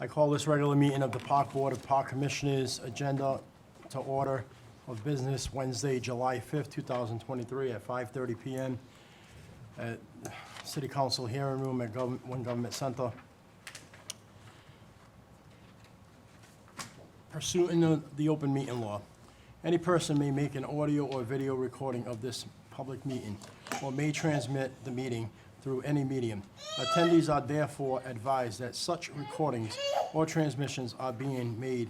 I call this regular meeting of the Park Board of Park Commissioners agenda to order of business Wednesday, July 5th, 2023 at 5:30 PM at City Council hearing room at One Government Center. Pursuant to the open meeting law, any person may make an audio or video recording of this public meeting or may transmit the meeting through any medium. Attendees are therefore advised that such recordings or transmissions are being made,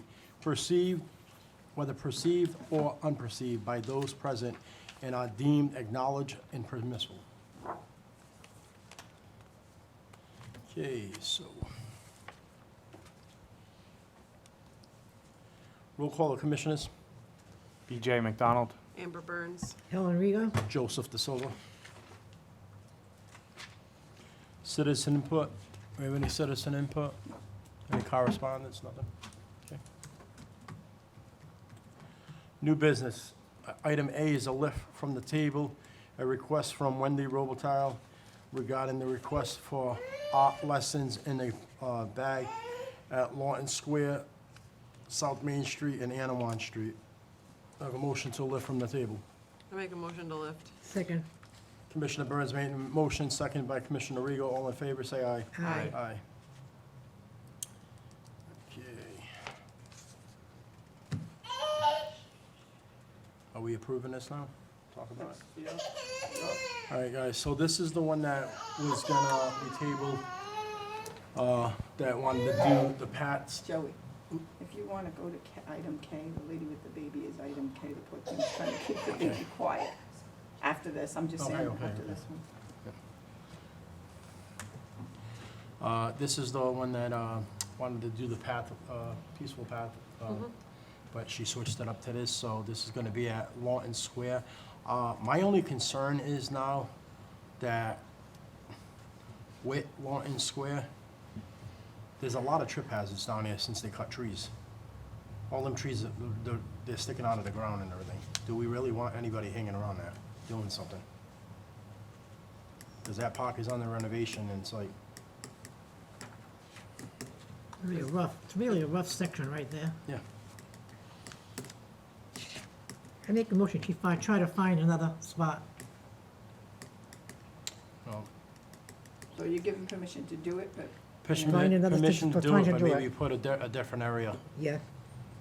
whether perceived or unperceived by those present, and are deemed acknowledged and permissible. Okay, so. Roll call of commissioners. BJ McDonald. Amber Burns. Helen Rigo? Joseph De Silva. Citizen input. We have any citizen input? Any correspondence? Nothing? Okay. New business. Item A is a lift from the table, a request from Wendy Robitaille regarding the request for art lessons in a bag at Lawton Square, South Main Street, and Anawan Street. I have a motion to lift from the table. I make a motion to lift. Second. Commissioner Burns made a motion, seconded by Commissioner Rego. All in favor, say aye. Aye. Aye. Okay. Are we approving this now? Talk about it. All right, guys, so this is the one that was gonna be tabled, that wanted to do the Pats. Joey, if you want to go to item K, the lady with the baby is item K, the poor thing's trying to keep the baby quiet. After this, I'm just saying, Okay, after okay. this one. This is the one that wanted to do the path, peaceful path, but she switched it up to this, so this is gonna be at Lawton Square. My only concern is now that with Lawton Square, there's a lot of trip hazards down there since they cut trees. All them trees, they're sticking out of the ground and everything. Do we really want anybody hanging around there, doing something? Because that park is under renovation, and it's like, It's really a rough section right there. yeah. I make a motion, try to find another spot. Well, So you're giving permission to do it, but Find another permission to for do trying it, to but do maybe it. put a different area. Yeah.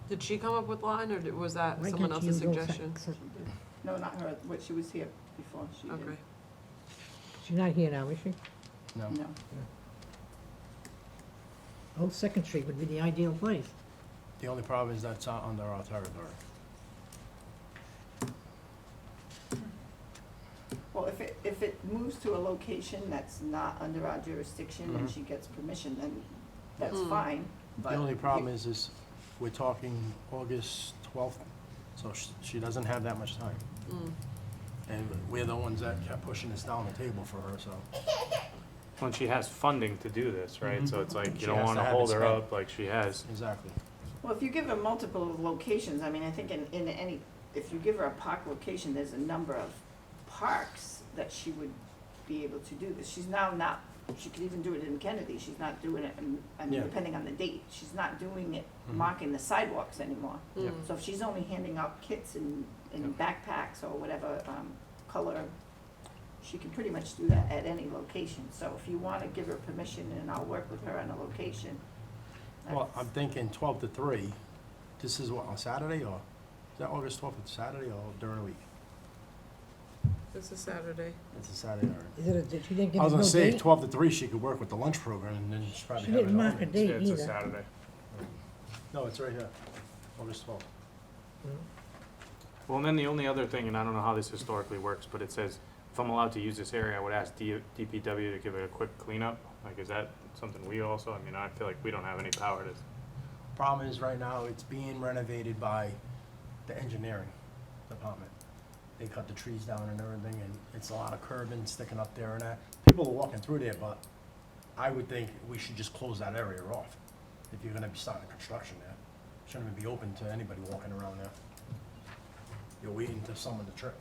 Did she come up with line, or was that Why someone can't else's you go suggestion? she did. No, not her, what, she was here before, she did. Okay. She's not here now, is she? No. No. Oh, Second Street would be the ideal place. The only problem is that's not under our territory. Well, if it moves to a location that's not under our jurisdiction and Mhm. she gets permission, then that's Mm. fine. The only problem is we're talking August 12th, so she doesn't have that much time. Mm. And we're the ones that kept pushing this down the table for her, so. When she has funding to do this, right? Mhm. So it's like, She you don't has to wanna have it hold her spent. up like she has. Exactly. Well, if you give her multiple locations, I mean, I think in any, if you give her a park location, there's a number of parks that she would be able to do this. She's now not, she could even do it in Kennedy, she's not doing it, I mean, Yeah. depending on the date, she's not doing it, Mhm. marking the sidewalks anymore. Yep. Mm. So if she's only handing out kits and Yep. backpacks or whatever, color, she can pretty much do that at any location. So if you wanna give her permission, and I'll work with her on a location. Well, that's- I'm thinking 12 to 3. This is what, on Saturday, or, is that August 12th, it's Saturday or during the week? This is Saturday. It's a Saturday, all right. Is it, she didn't give I us was no gonna say date? 12 to 3, she could work with the lunch program, and then she's probably She have it didn't on. mark a date It's a either. Saturday. No, it's right here, August 12th. Well, and then the only other thing, and I don't know how this historically works, but it says, if I'm allowed to use this area, I would ask DPW to give it a quick cleanup. Like, is that something we also, I mean, I feel like we don't have any power to. Problem is, right now, it's being renovated by the engineering department. They cut the trees down and everything, and it's a lot of curbing sticking up there and that. People are walking through there, but I would think we should just close that area off. If you're gonna be starting construction there, shouldn't even be open to anybody walking around there. You're waiting to someone to trip.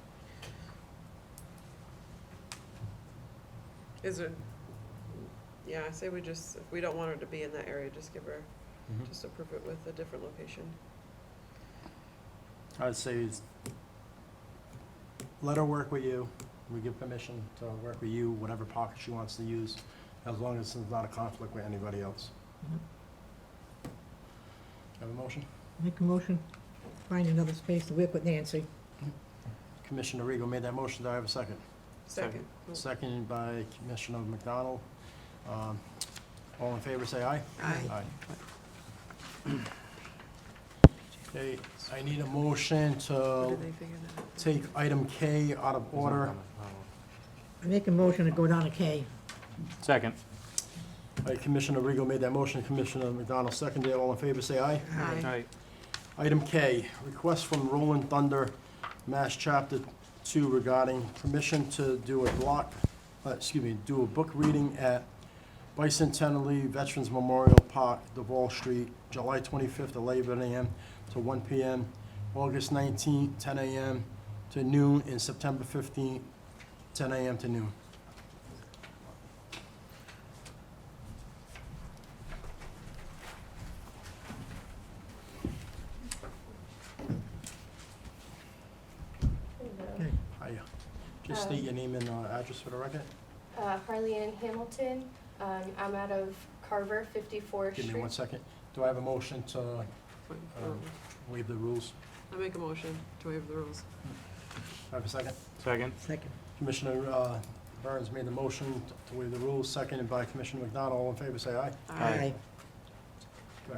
Is it, Yeah, I say we just, if we don't want her to be in that area, just give her, Mhm. just approve it with a different location. I'd say let her work with you. We give permission to work with you, whatever pocket she wants to use, as long as it's not a conflict with anybody else. Have a motion? Make a motion, find another space to work with Nancy. Commissioner Regal made that motion. Do I have a second? Second. Seconded by Commissioner McDonald. All in favor, say aye. Aye. Okay, I need a motion What to did they figure that out? take item K out of order. I make a motion to go down to K. Second. Commissioner Regal made that motion. Commissioner McDonald seconded. All in favor, say aye. Aye. Aye. Item K, request from Rolling Thunder, Mass Chapter 2 regarding permission to do do a book reading at Bicentennial Veterans Memorial Park, Duval Street, July 25th, 11 a.m. to 1 p.m., August 19th, 10 a.m. to noon, and September 15th, 10 a.m. to noon. Okay. Hiya. Just state your name and address for the record. Harley Ann Hamilton. I'm out of Carver, 54th Give me Street. 1 second. Do I have a motion to Wait, waive the rules? I make a motion to waive the rules. Do I have a second? Second. Second. Commissioner Burns made the motion to waive the rules, seconded by Commissioner McDonald. All in favor, say aye. Aye. Go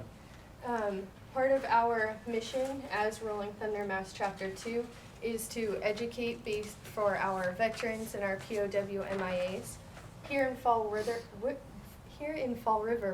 ahead. Part of our mission as Rolling Thunder Mass Chapter 2 is to educate based for our veterans and our POW MIAs. Here in Fall River,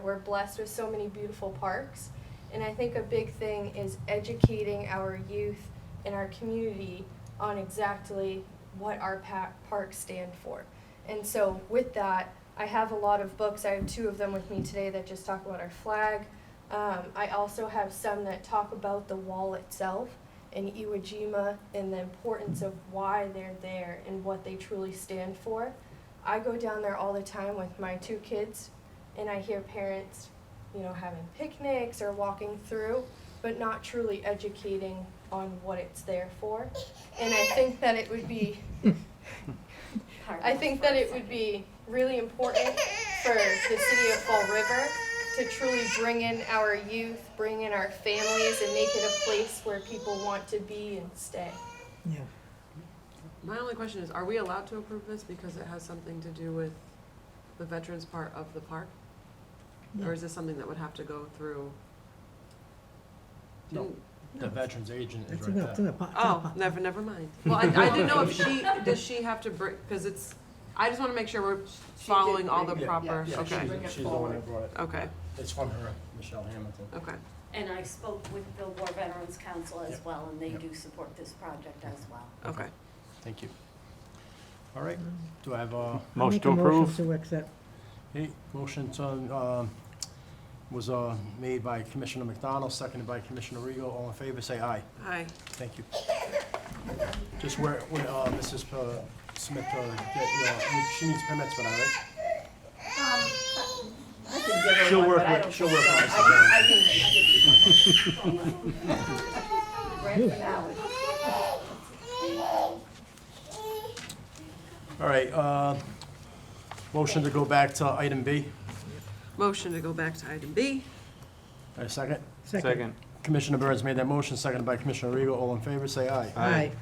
we're blessed with so many beautiful parks, and I think a big thing is educating our youth and our community on exactly what our parks stand for. And so with that, I have a lot of books. I have 2 of them with me today that just talk about our flag. I also have some that talk about the wall itself and Iwo Jima and the importance of why they're there and what they truly stand for. I go down there all the time with my 2 kids, and I hear parents, having picnics or walking through, but not truly educating on what it's there for. And I think that it would be really important for the city of Fall River to truly bring in our youth, bring in our families, and make it a place where people want to be and stay. Yeah. My only question is, are we allowed to approve this because it has something to do with the veterans part of the park? Or is this something that would have to go through? No. The veterans agent is That's right enough, there. Oh, never mind. Well, I didn't know if does she have to bring, because it's, I just want to make sure we're following all the bring it, proper, Yeah, okay, Bring it she's the one that brought it. okay, It's from her, Michelle Hamilton. okay. And I spoke with the War Veterans Council as Yep. well, and they Yep. do support this project as well. Okay. Thank you. All right, do I have a, Motion to approve. Motion to accept. motion to, was made by Commissioner McDonald, seconded by Commissioner Regal. All in favor, say aye. Hi. Thank you. Just where, when Mrs. Smith, she needs permits for that, right? I can give her She'll one, work but I with- don't she'll think work so. with Mrs. I can Grant for now. All right, motion to go back to item B. Motion to go back to item B. A second? Second. Commissioner Burns made that motion, seconded by Commissioner Regal. All in favor, say aye. Aye.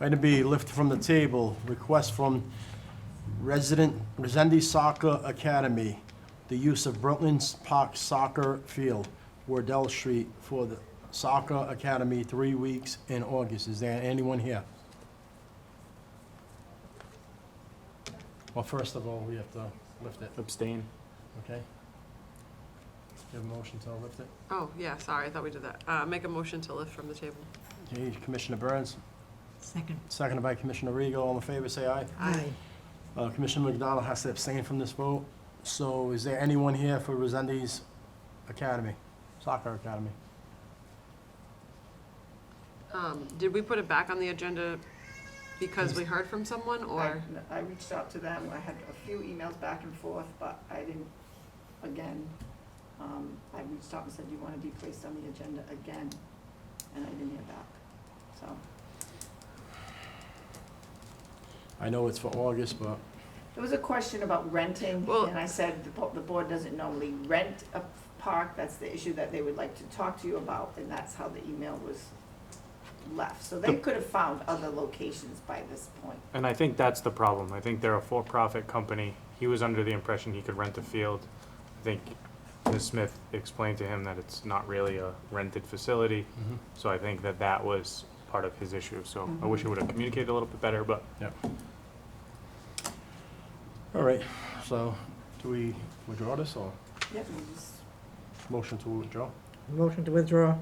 Item B, lift from the table, request from Resendi Soccer Academy, the use of Brooklyn's Park Soccer Field, Wardell Street, for the Soccer Academy, 3 weeks in August. Is there anyone here? Well, first of all, we have to lift it, Abstain. okay? You have a motion to lift it? Oh, yeah, sorry, I thought we did that. Make a motion to lift from the table. Okay, Commissioner Burns, Second. seconded by Commissioner Regal. All in favor, say aye. Aye. Commissioner McDonald has to abstain from this vote. So is there anyone here for Resendi's Academy, Soccer Academy? Did we put it back on the agenda because we heard from someone, or? I reached out to them, I had a few emails back and forth, but I didn't, again, I reached out and said, do you wanna be placed on the agenda again? And I didn't hear back, so. I know it's for August, but There was a question about renting, Well- and I said the board doesn't normally rent a park, that's the issue that they would like to talk to you about, and that's how the email was left. So they could have found other locations by this point. And I think that's the problem. I think they're a for-profit company. He was under the impression he could rent a field. I think Ms. Smith explained to him that it's not really a rented facility. So I think that that was part of his issue. So I wish he would have communicated a little bit better, but all right, so do we withdraw this or Yep, we just, motion to withdraw? Motion to withdraw.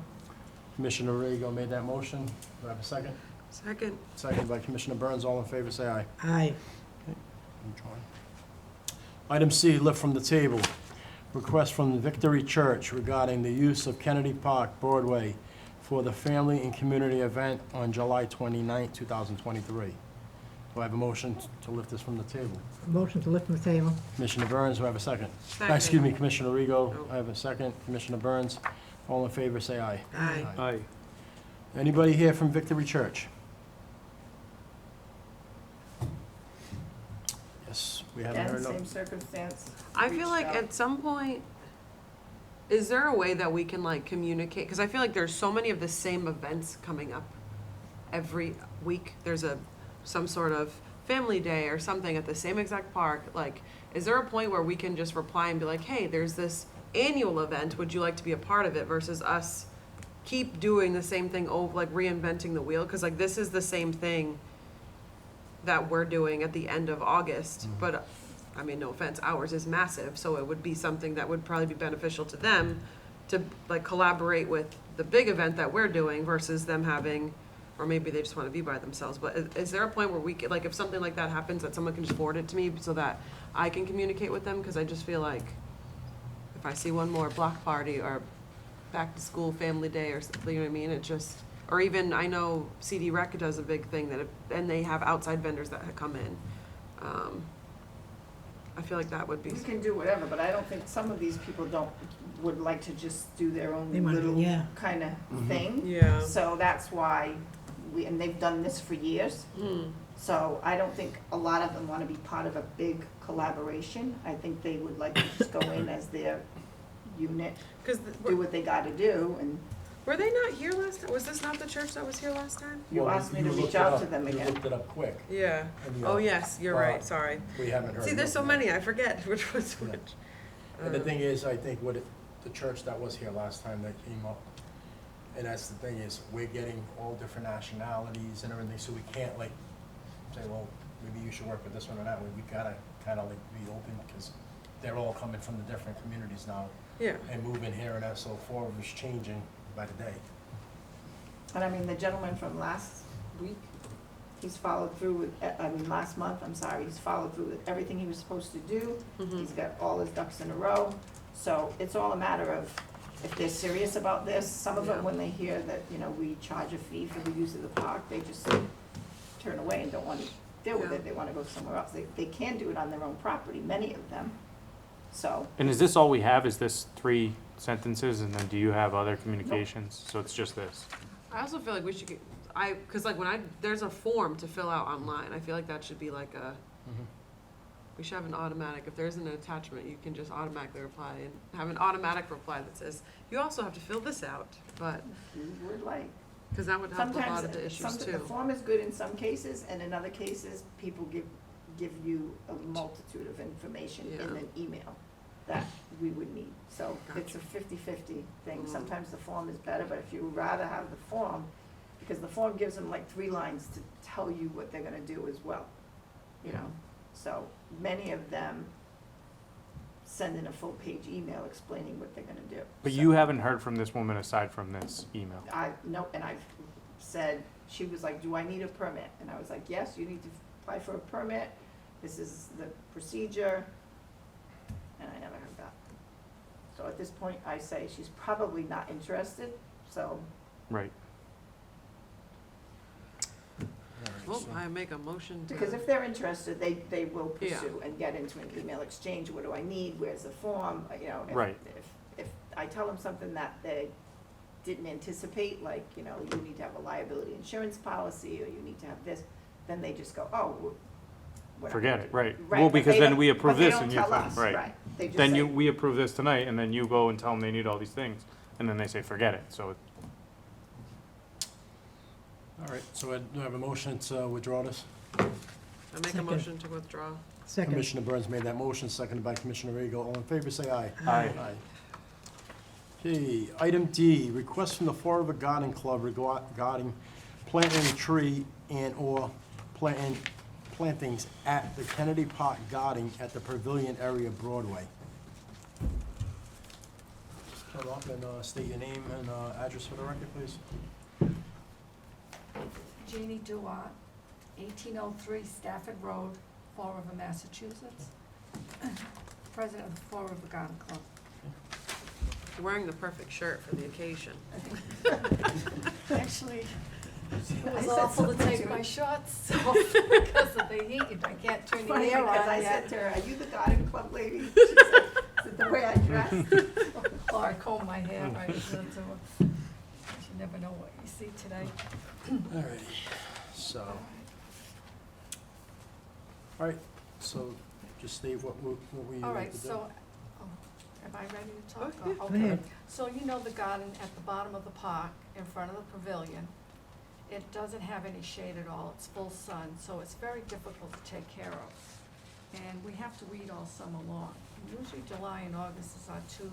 Commissioner Rego made that motion. Do I have a second? Second. Second by Commissioner Burns. All in favor, say aye. Aye. Item C, lift from the table. Request from the Victory Church regarding the use of Kennedy Park Broadway for the family and community event on July 29, 2023. Do I have a motion to lift this from the table? Motion to lift from the table. Commissioner Burns, do I have a second? Second. Excuse me, Commissioner Rego, Nope. I have a second. Commissioner Burns, all in favor, say aye. Aye. aye. Anybody here from Victory Church? Yes, we haven't again, heard same of. circumstance. I feel reached like out. at some point, is there a way that we can like communicate? Because I feel like there's so many of the same events coming up every week. There's some sort of family day or something at the same exact park. Like, is there a point where we can just reply and be like, hey, there's this annual event, would you like to be a part of it, versus us keep doing the same thing over, like reinventing the wheel? Because like this is the same thing that we're doing at the end of August, but I mean, no offense, ours is massive, so it would be something that would probably be beneficial to them to like collaborate with the big event that we're doing versus them having, or maybe they just want to be by themselves. But is there a point where we could, like, if something like that happens, that someone can just forward it to me so that I can communicate with them? Because I just feel like if I see one more block party or back to school family day or something, you know what I mean? It just, or even I know CD Rec does a big thing that, and they have outside vendors that come in. I feel like that would be. We can do whatever, but I don't think, some of these people would like to just do their own They wanna do- little yeah. kind of Mhm. thing. Yeah. So that's why and they've done this for years. So I don't think a lot of them want to be part of a big collaboration. I think they would like to just go in as their unit, Because do what they got to do, and were they not here last time? Was this not the church that was here last time? you Well, asked me to you reach looked it out up- to them You again. looked it up quick. Yeah. and, Oh, yes, you're right, sorry. We haven't heard. See, there's so nothing. many, I forget which was Yeah. which. And the thing is, I think the church that was here last time that came up, and that's the thing is, we're getting all different nationalities and everything, so we can't like say, well, maybe you should work with this one or that one. We gotta kind of like be open, because they're all coming from the different communities now Yeah. and moving here and that, so forward is changing by the day. And I mean, the gentleman from last week, he's followed through with, last month, I'm sorry, he's followed through with everything he was supposed to do. He's got all his ducks in a row. So it's all a matter of if they're serious about this. Some of Yeah. them, when they hear that, we charge a fee for the use of the park, they just turn away and don't want to deal with Yeah. it. They want to go somewhere else. They can do it on their own property, many of them. So, And is this all we have? Is this 3 sentences, and then do you have other communications? So it's just this? I also feel like we should get, because like there's a form to fill out online, I feel like that should be like we should have an automatic, if there's an attachment, you can just automatically reply and have an automatic reply that says, you also have to fill this out, but, we would like, because that would help a lot of the issues sometimes, the too. form is good in some cases, and in other cases, people give you a multitude of information in Yeah. an email that we would need. So it's a Gotcha. 50-50 thing. Mm. Sometimes the form is better, but if you would rather have the form, because the form gives them like 3 lines to tell you what they're gonna do as well, So many of them send in a full-page email explaining what they're gonna do. But So- you haven't heard from this woman aside from this email? and I've said, she was like, do I need a permit? And I was like, yes, you need to apply for a permit, this is the procedure, and I never heard back. So at this point, I say she's probably not interested, so Right. Alright. Well, I make a motion to. Because if they're interested, they will Yeah. pursue and get into an email exchange, what do I need, where's the form, you know. Right. If I tell them something that they didn't anticipate, like, you know, you need to have a liability insurance policy, or you need to have this, then they just go, oh, we're not Forget gonna it, do right. Right, Well, but because they then don't- we approve this But and they you, don't tell us, right. right, they just Then say, you, we approve this tonight, and then you go and tell them they need all these things, and then they say, forget it, so it- All right, so I do have a motion to withdraw this. I make a Second. motion to withdraw. Second. Commissioner Burns made that motion, seconded by Commissioner Rego. All in favor, say aye. Aye. Okay, item D, request from the Fall River Garden Club regarding planting a tree and/or plantings at the Kennedy Park Garden at the Pavilion area Broadway. Come up and state your name and address for the record, please. Jeannie Duart, 1803 Stafford Road, Fall River, Massachusetts. President of the Fall River Garden Club. You're wearing the perfect shirt for the occasion. Actually, it I was said awful to something take to my her. shorts off because of the heat, and I can't turn the Funny, air because on I yet. said to her, are you the garden club lady? She said, is it the way I dress? Or I comb my hair, right, so it's a- you never know what you see today. All right, so, all right, so just state what we All like right, to do. so, am I ready to talk? Oh, yeah. Oh, Go ahead. So you know the garden at the bottom of the park, in front of the pavilion, it doesn't have any shade at all, it's full sun, so it's very difficult to take care of. And we have to weed all summer long. Usually July and August is our 2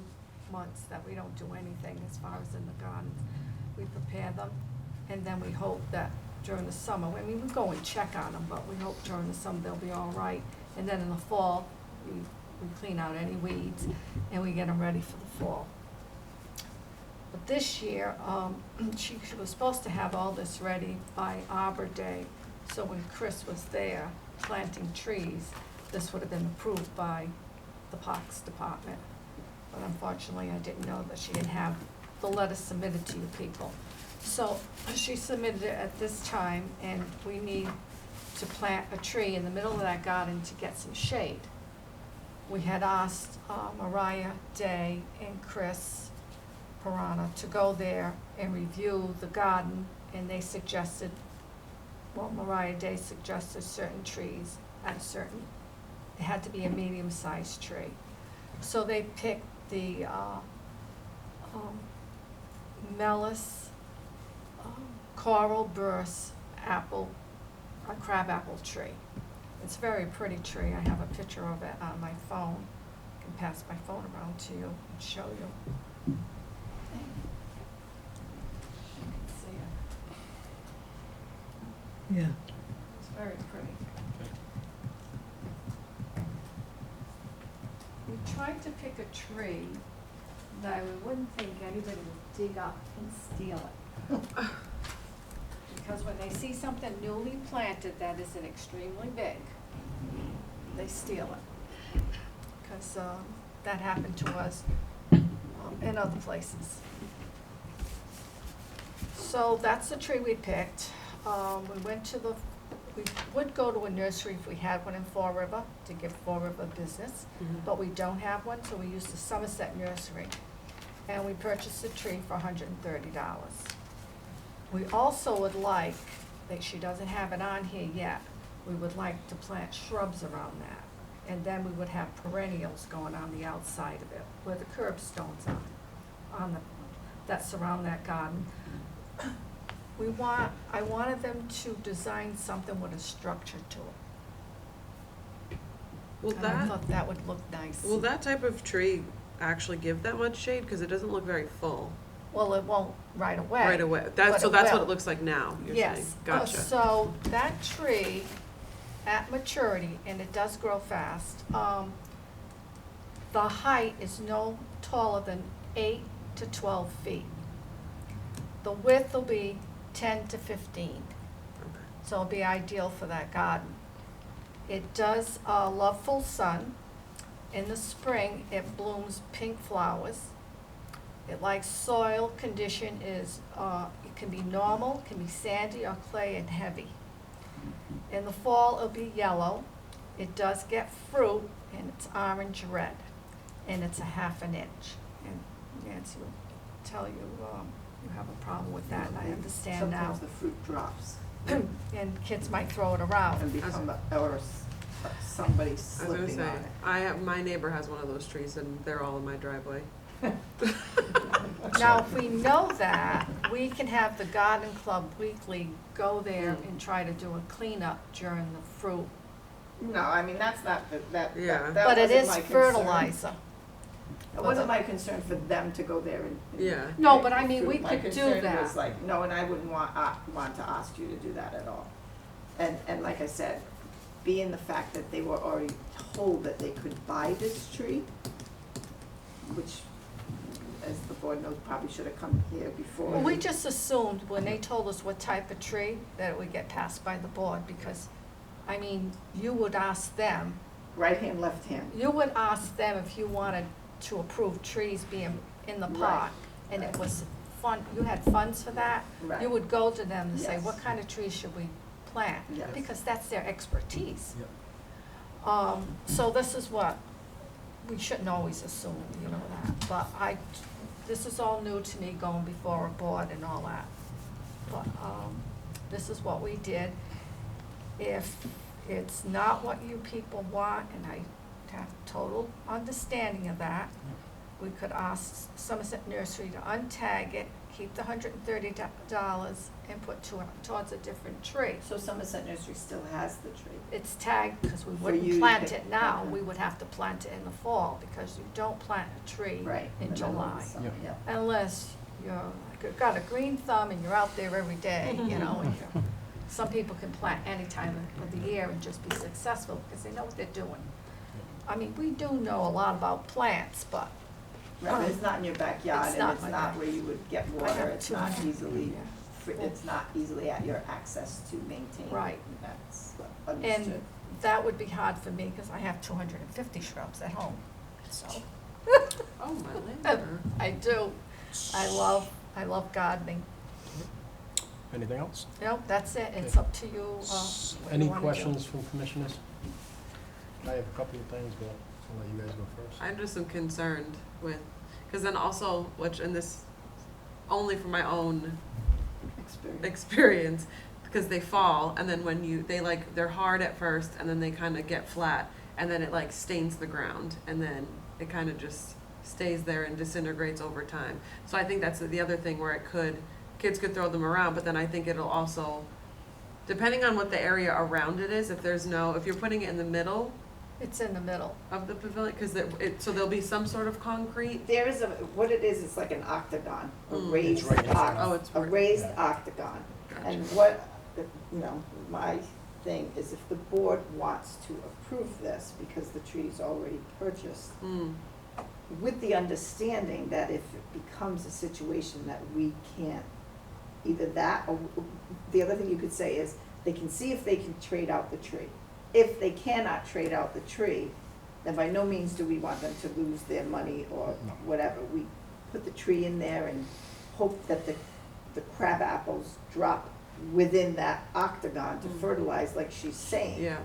months that we don't do anything as far as in the gardens. We prepare them, and then we hope that during the summer, I mean, we go and check on them, but we hope during the summer they'll be all right. And then in the fall, we clean out any weeds, and we get them ready for the fall. But this year, she was supposed to have all this ready by Arbor Day, so when Chris was there planting trees, this would have been approved by the Parks Department. But unfortunately, I didn't know that she didn't have the letter submitted to you people. So she submitted it at this time, and we need to plant a tree in the middle of that garden to get some shade. We had asked Mariah Day and Chris Pirana to go there and review the garden, and they suggested, well, Mariah Day suggested certain trees at certain, it had to be a medium-sized tree. So they picked the Melis coral burst apple, a crabapple tree. It's a very pretty tree. I have a picture of it on my phone. I can pass my phone around to you and show you. You can see it. Yeah. It's very pretty. We tried to pick a tree that we wouldn't think anybody would dig up and steal it. Because when they see something newly planted that isn't extremely big, they steal it. Because that happened to us in other places. So that's the tree we picked. We would go to a nursery if we had one in Fall River to give Fall River business, but we don't have one, so we used the Somerset Nursery. And we purchased a tree for $130. We also would like, that she doesn't have it on here yet, we would like to plant shrubs around that. And then we would have perennials going on the outside of it, where the curbstones are, that surround that garden. I wanted them to design something with a structure to it. Will And I that, thought that would look nice. will that type of tree actually give that much shade? Because it doesn't look very full Well, it won't right away. right away. but That's, so it that's what will. it looks like now, you're saying? Yes. Gotcha. So that tree at maturity, and it does grow fast, the height is no taller than 8 to 12 feet. The width will be 10 to 15. Okay. So it'll be ideal for that garden. It does love full sun. In the spring, it blooms pink flowers. It likes soil condition is, it can be normal, can be sandy or clay and heavy. In the fall, it'll be yellow. It does get fruit, and it's orange red, and it's a half an inch. And Nancy will tell you, you have a problem with that, and I understand now. Sometimes the fruit drops And kids might throw it around. and become, somebody I was gonna slipping say, on it. my neighbor has one of those trees and they're all in my driveway. Now, if we know that, we can have the garden club weekly go there and try to do a cleanup during the fruit. No, I mean, that's not, that Yeah. that But it wasn't is my concern. fertilizer. It wasn't my concern for them to go there and. Yeah. No, but I mean, we My could do concern that. was like, no, and I wouldn't want to ask you to do that at all. And like I said, being the fact that they were already told that they could buy this tree, which, as the board knows, probably should have come here before. Well, we just assumed when they told us what type of tree, that it would get passed by the board, because, I mean, you would ask them, Right hand, left hand. you would ask them if you wanted to approve trees being in the Right, park, and it right. was fun, you had funds for that, Right. you would go to them and say, Yes. what kind of trees should we plant? Yes. Because that's their expertise. Yep. So this is what, we shouldn't always assume, you know that, but this is all new to me, going before a board and all that. But, this is what we did. If it's not what you people want, and I have total understanding of that, we could ask Somerset Nursery to untag it, keep the $130 and put towards a different tree. So Somerset Nursery still has the tree. It's tagged because we For wouldn't you to plant pick- it now, okay. we would have to plant it in the fall, because you don't plant a tree Right. in the middle of July. the summer, Yeah. yeah. Unless you've got a green thumb and you're out there every day, you know, and some people can plant any time of the year and just be successful because they know what they're doing. I mean, we do know a lot about plants, but Right, but it's not in your backyard, It's and not it's my not back- where you would get I water, have it's not 200, easily, yeah. it's not easily at your access to maintain. Right. That's understood. And that would be hard for me because I have 250 shrubs at home, so. Oh, my neighbor. I do. I love gardening. Anything else? No, that's it. It's Okay. up to you. What you Any wanna do. questions from commissioners? I have a couple of things, but I'll let you guys go first. I just am concerned with, because then also, and this, only from my own experience, because they fall, and then when they're hard at first, and then they kind of get flat, and then it like stains the ground, and then it kind of just stays there and disintegrates over time. So I think that's the other thing where kids could throw them around, but then I think it'll also, depending on what the area around it is, if you're putting it in the middle It's in the middle. of the pavilion, because so there'll be some sort of concrete. There is what it is, it's like an octagon, a Mm. raised It's right in front of- Oh, it's a right- raised yeah. octagon. Gotcha. And what, my thing is if the board wants to approve this, because the tree is already purchased, Mm. with the understanding that if it becomes a situation that we can't, either that, or the other thing you could say is, they can see if they can trade out the tree. If they cannot trade out the tree, then by no means do we want them to lose their money or No. whatever. We put the tree in there and hope that the crab apples drop within that octagon to Mm. fertilize, like she's saying. Yeah.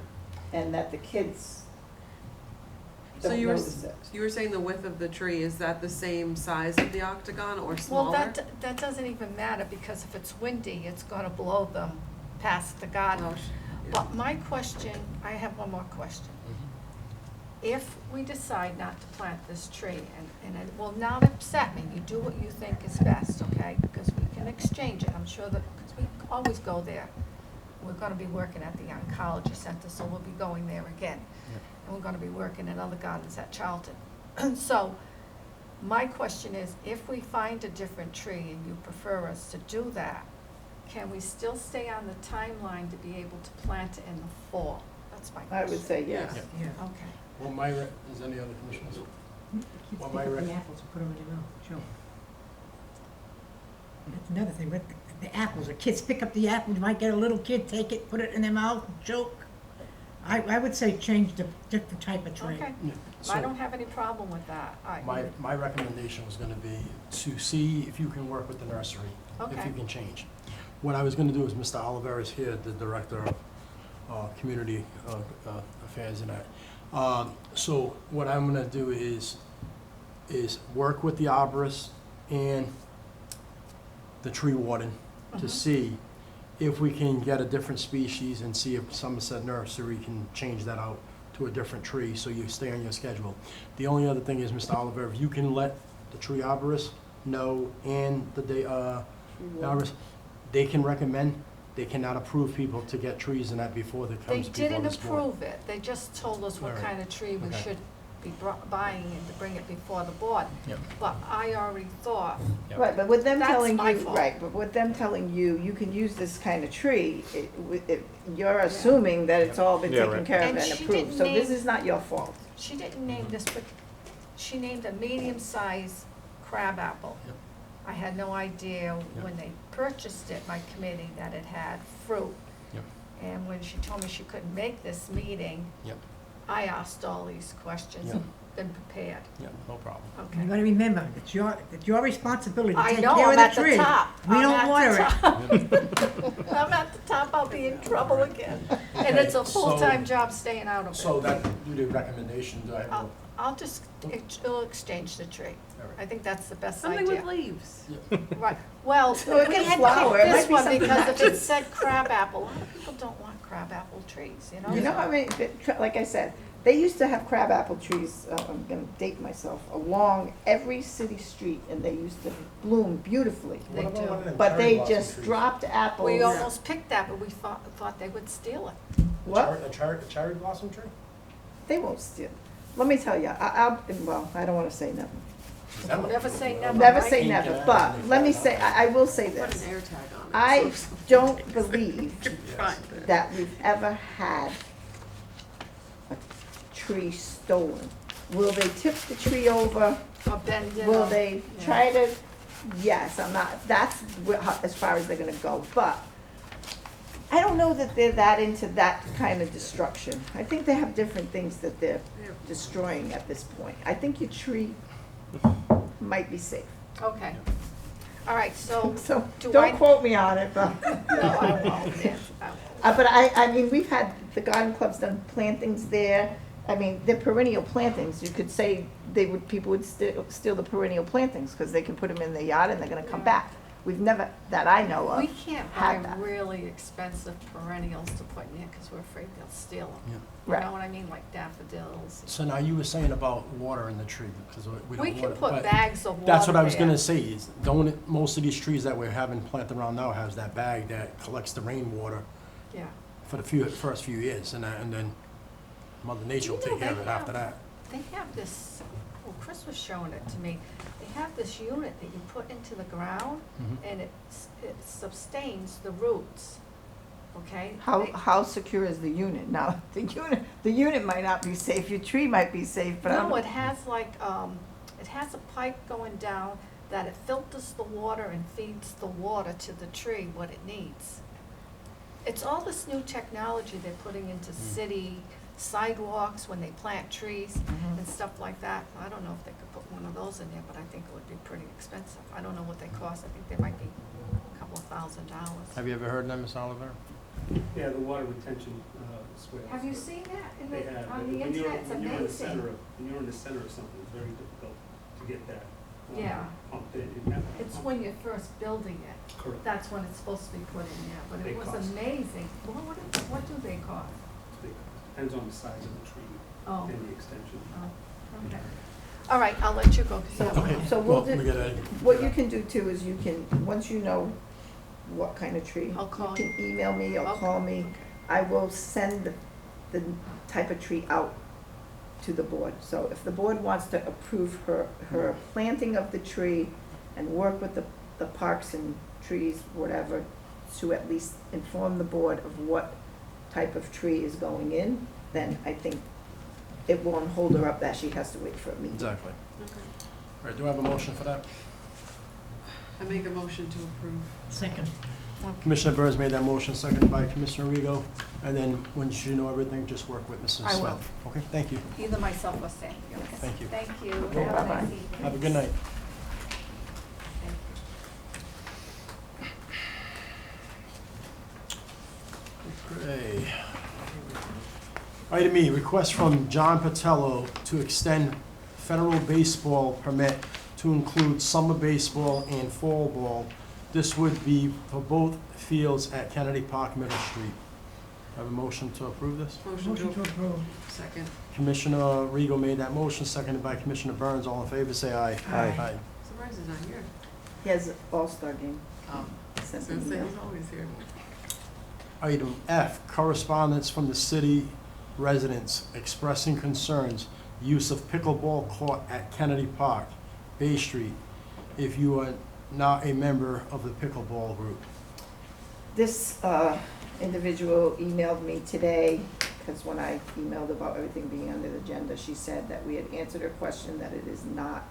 And that the kids So don't you were, notice it. you were saying the width of the tree, is that the same size of the octagon or smaller? Well, that doesn't even matter because if it's windy, it's gonna blow them past the garden. Oh, yeah. But my question, I have one more question. If we decide not to plant this tree, and it will not upset me, you do what you think is best, okay? Because we can exchange it, I'm sure that, because we always go there. We're gonna be working at the oncology center, so we'll be going there again. Yep. And we're gonna be working in other gardens at Charlton. So, my question is, if we find a different tree and you prefer us to do that, can we still stay on the timeline to be able to plant it in the fall? That's my I question. would say yes. Yeah. Yeah. Okay. Well, is any other commissioners? Kids Well, pick my up rec- the apples and put them in their mouth, choke. That's another thing, with the apples, the kids pick up the apple, you might get a little kid, take it, put it in their mouth, and choke. I would say change the different type of tree. Okay, Yeah. I So don't have any problem with that. my recommendation was gonna be to see if you can work with the nursery, if Okay. you can change. What I was gonna do is, Mr. Oliver is here, the director community affairs and that. So what I'm gonna do is work with the arborist and the tree warden to see if we can get a different species and see if Somerset Nursery can change that out to a different tree, so you stay on your schedule. The only other thing is, Mr. Oliver, if you can let the tree arborist know and the arborist, they can recommend, they cannot approve people to get trees and that before they They comes before didn't this board. approve it, they just told us what All right. kind of tree we Okay. should be buying and to bring it before the board. Yep. But I already thought, Yep. Right, but with them That's telling my you, fault. right, but with them telling you, you can use this kind of tree, you're assuming that it's all been Yeah, taken right. care of And and she approved, didn't so this name- is not your fault. she didn't name this, but she named a medium-sized crabapple. Yep. I had no idea Yep. when they purchased it, my committee, that it had fruit. Yep. And when she told me she couldn't make this meeting, Yep, I asked all these questions Yep. and been prepared, yep, no problem. okay? You gotta remember, it's your responsibility to I take know, care of I'm the at the tree. top. We I'm don't at the water it. top. I'm at the top, I'll be in trouble again. And it's a Okay, so- full-time job staying out of it. So that, do the recommendation, do I have a? I'll just, we'll exchange the tree. All right. I think that's the best Something with idea. leaves. Right, well, So it we can had flower, it picked might this be one something because if that- it said crabapple, a lot of people don't want crabapple trees, you know? You know, I mean, like I said, they used to have crabapple trees, I'm gonna date myself, along every city street, and they used to bloom beautifully. They What about do. one of them But cherry they blossom just trees? dropped apples. We almost picked that, but we thought they would steal it. What? A cherry blossom tree? They won't steal. Let me tell you, well, I don't wanna say never. Is that what- Never say never. Never right? say never, but let me say, I will say Put this. an air tag on it. I don't believe Fine. that we've ever had a tree stolen. Will they tip the tree over? Or bend it. Will or- they yeah. try to? Yes, I'm not, that's as far as they're gonna go, but I don't know that they're that into that kind of destruction. I think they have different things that they're destroying at this point. I think your tree might be safe. Okay. All right, so, So, do I- don't quote me on it, but. no, I won't, yes, I won't. But I mean, we've had, the garden club's done plantings there. I mean, they're perennial plantings. You could say people would steal the perennial plantings because they can put them in their yard and they're gonna come Yeah. back. We've never, that I know of. We can't buy had that. really expensive perennials to put in there because we're afraid they'll steal them. Yeah. You Right. know what I mean, like daffodils. So now you were saying about water in the tree, because we don't We water. can put but bags of water That's what I was there. gonna say, is don't, most of these trees that we're having planted around now has that bag that collects the rainwater Yeah. for the first few years, and then Mother Nature will You know, take care of they it after have- that. They have this, well, Chris was showing it to me. They have this unit that you put into the ground Mhm. and it sustains the roots, okay? How, They- how secure is the unit? Now, the unit might not be safe, your tree might be safe, but I don't No, know. it has like, it has a pipe going down that it filters the water and feeds the water to the tree what it needs. It's all this new technology they're putting into city sidewalks when they plant trees and stuff like that. I don't know if they could put one of those in there, but I think it would be pretty expensive. I don't know what they cost. I think they might be a couple of $1,000. Have you ever heard of them, Ms. Oliver? Yeah, the water retention swales. Have you seen that in They the, have, on but the when you're, internet? It's when you're in the amazing. center of, when you're in the center of something, it's very difficult to get that. Yeah. Pumped in. You have to It's pump. when you're first building it. Correct. That's when it's supposed to be put in there, but They it was cost. amazing. Well, what do they cost? Depends on the size of the tree Oh, and the extension. oh, okay. All right, I'll let you go, 'cause you have Okay, So we'll well, do- we gotta. What you can do too is you can, once you know what kind of tree, I'll call you can email me or Okay. call me. I will send the type of tree out to the board. So if the board wants to approve her planting of the tree and work with the parks and trees, whatever, to at least inform the board of what type of tree is going in, then I think it won't hold her up that she has to wait for a meeting. Exactly. Okay. All right, do I have a motion for that? I make a motion to approve. Second. Commissioner Burns made that motion, seconded by Commissioner Rego, and then once you know everything, just work with Mrs. I Smith. will. Okay, thank you. Either myself or Sandy, okay? Thank you. Thank you. Okay, Have a bye-bye. nice evening. Have a good night. Thank you. Okay. Item E, request from John Patello to extend federal baseball permit to include summer baseball and fall ball. This would be for both fields at Kennedy Park Middle Street. Have a motion to approve this? Motion Motion to to, approve. second. Commissioner Rego made that motion, seconded by Commissioner Burns. All in favor, say aye. Aye. Surprised he's not here. He has All-Star game. Oh, Sent since an then, email. he's always here. Item F, correspondence from the city residents expressing concerns, use of pickleball court at Kennedy Park, Bay Street, if you are not a member of the pickleball group. This individual emailed me today, because when I emailed about everything being under the agenda, she said that we had answered her question, that it is not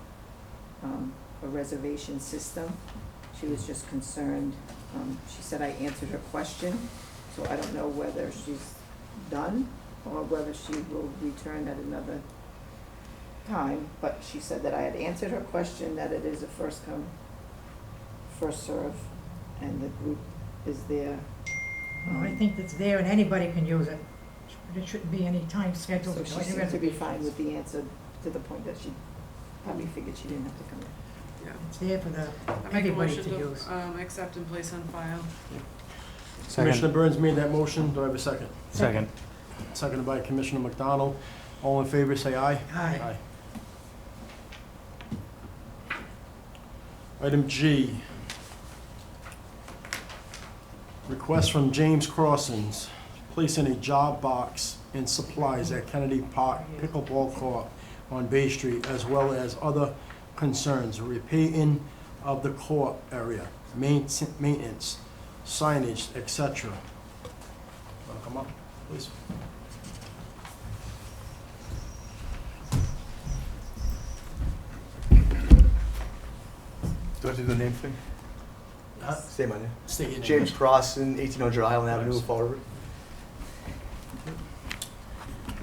a reservation system. She was just concerned. She said I answered her question, so I don't know whether she's done or whether she will return at another time, but she said that I had answered her question, that it is a first come, first serve, and the group is there. Well, I think it's there and anybody can use it. There shouldn't be any time scheduled. So she seemed to be fine with the answer, to the point that she probably figured she didn't have to come in. Yeah. It's there for the, I make a everybody motion to use. accept and place on file. Commissioner Burns made that motion. Do I have a second? Second. Seconded by Commissioner McDonald. All in favor, say aye. Aye. Item G, request from James Crossings, placing a job box and supplies at Kennedy Park Pickleball Court on Bay Street, as well as other concerns, repainting of the court area, maintenance, signage, etc. Want to come up, please? Do I have to do the name thing? Huh? Say my name. State your name. James Crossan, 1800 Island Avenue, Nice. Fall River.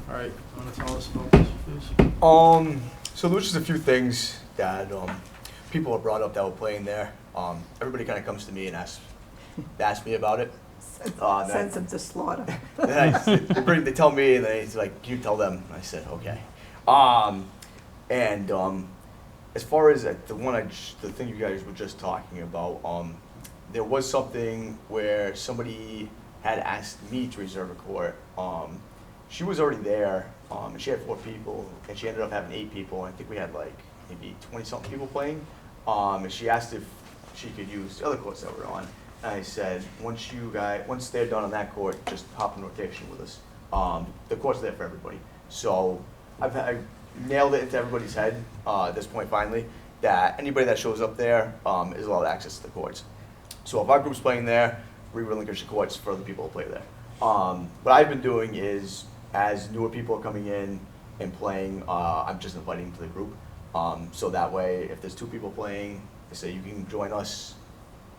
All right, want to tell us about this, please? So there was just a few things that people have brought up that were playing there. Everybody kind of comes to me and asks me about it. Then Sends them to slaughter. they tell me, and then it's like, you tell them. I said, okay. As far as the thing you guys were just talking about, there was something where somebody had asked me to reserve a court. She was already there, and she had 4 people, and she ended up having 8 people. I think we had like maybe 20-something people playing. And she asked if she could use the other courts that we're on. And I said, once they're done on that court, just hop in rotation with us. The court's there for everybody. So I nailed it into everybody's head at this point finally, that anybody that shows up there is allowed access to the courts. So if our group's playing there, we relinquish the courts for other people to play there. What I've been doing is, as newer people are coming in and playing, I'm just inviting them to the group. So that way, if there's 2 people playing, I say you can join us,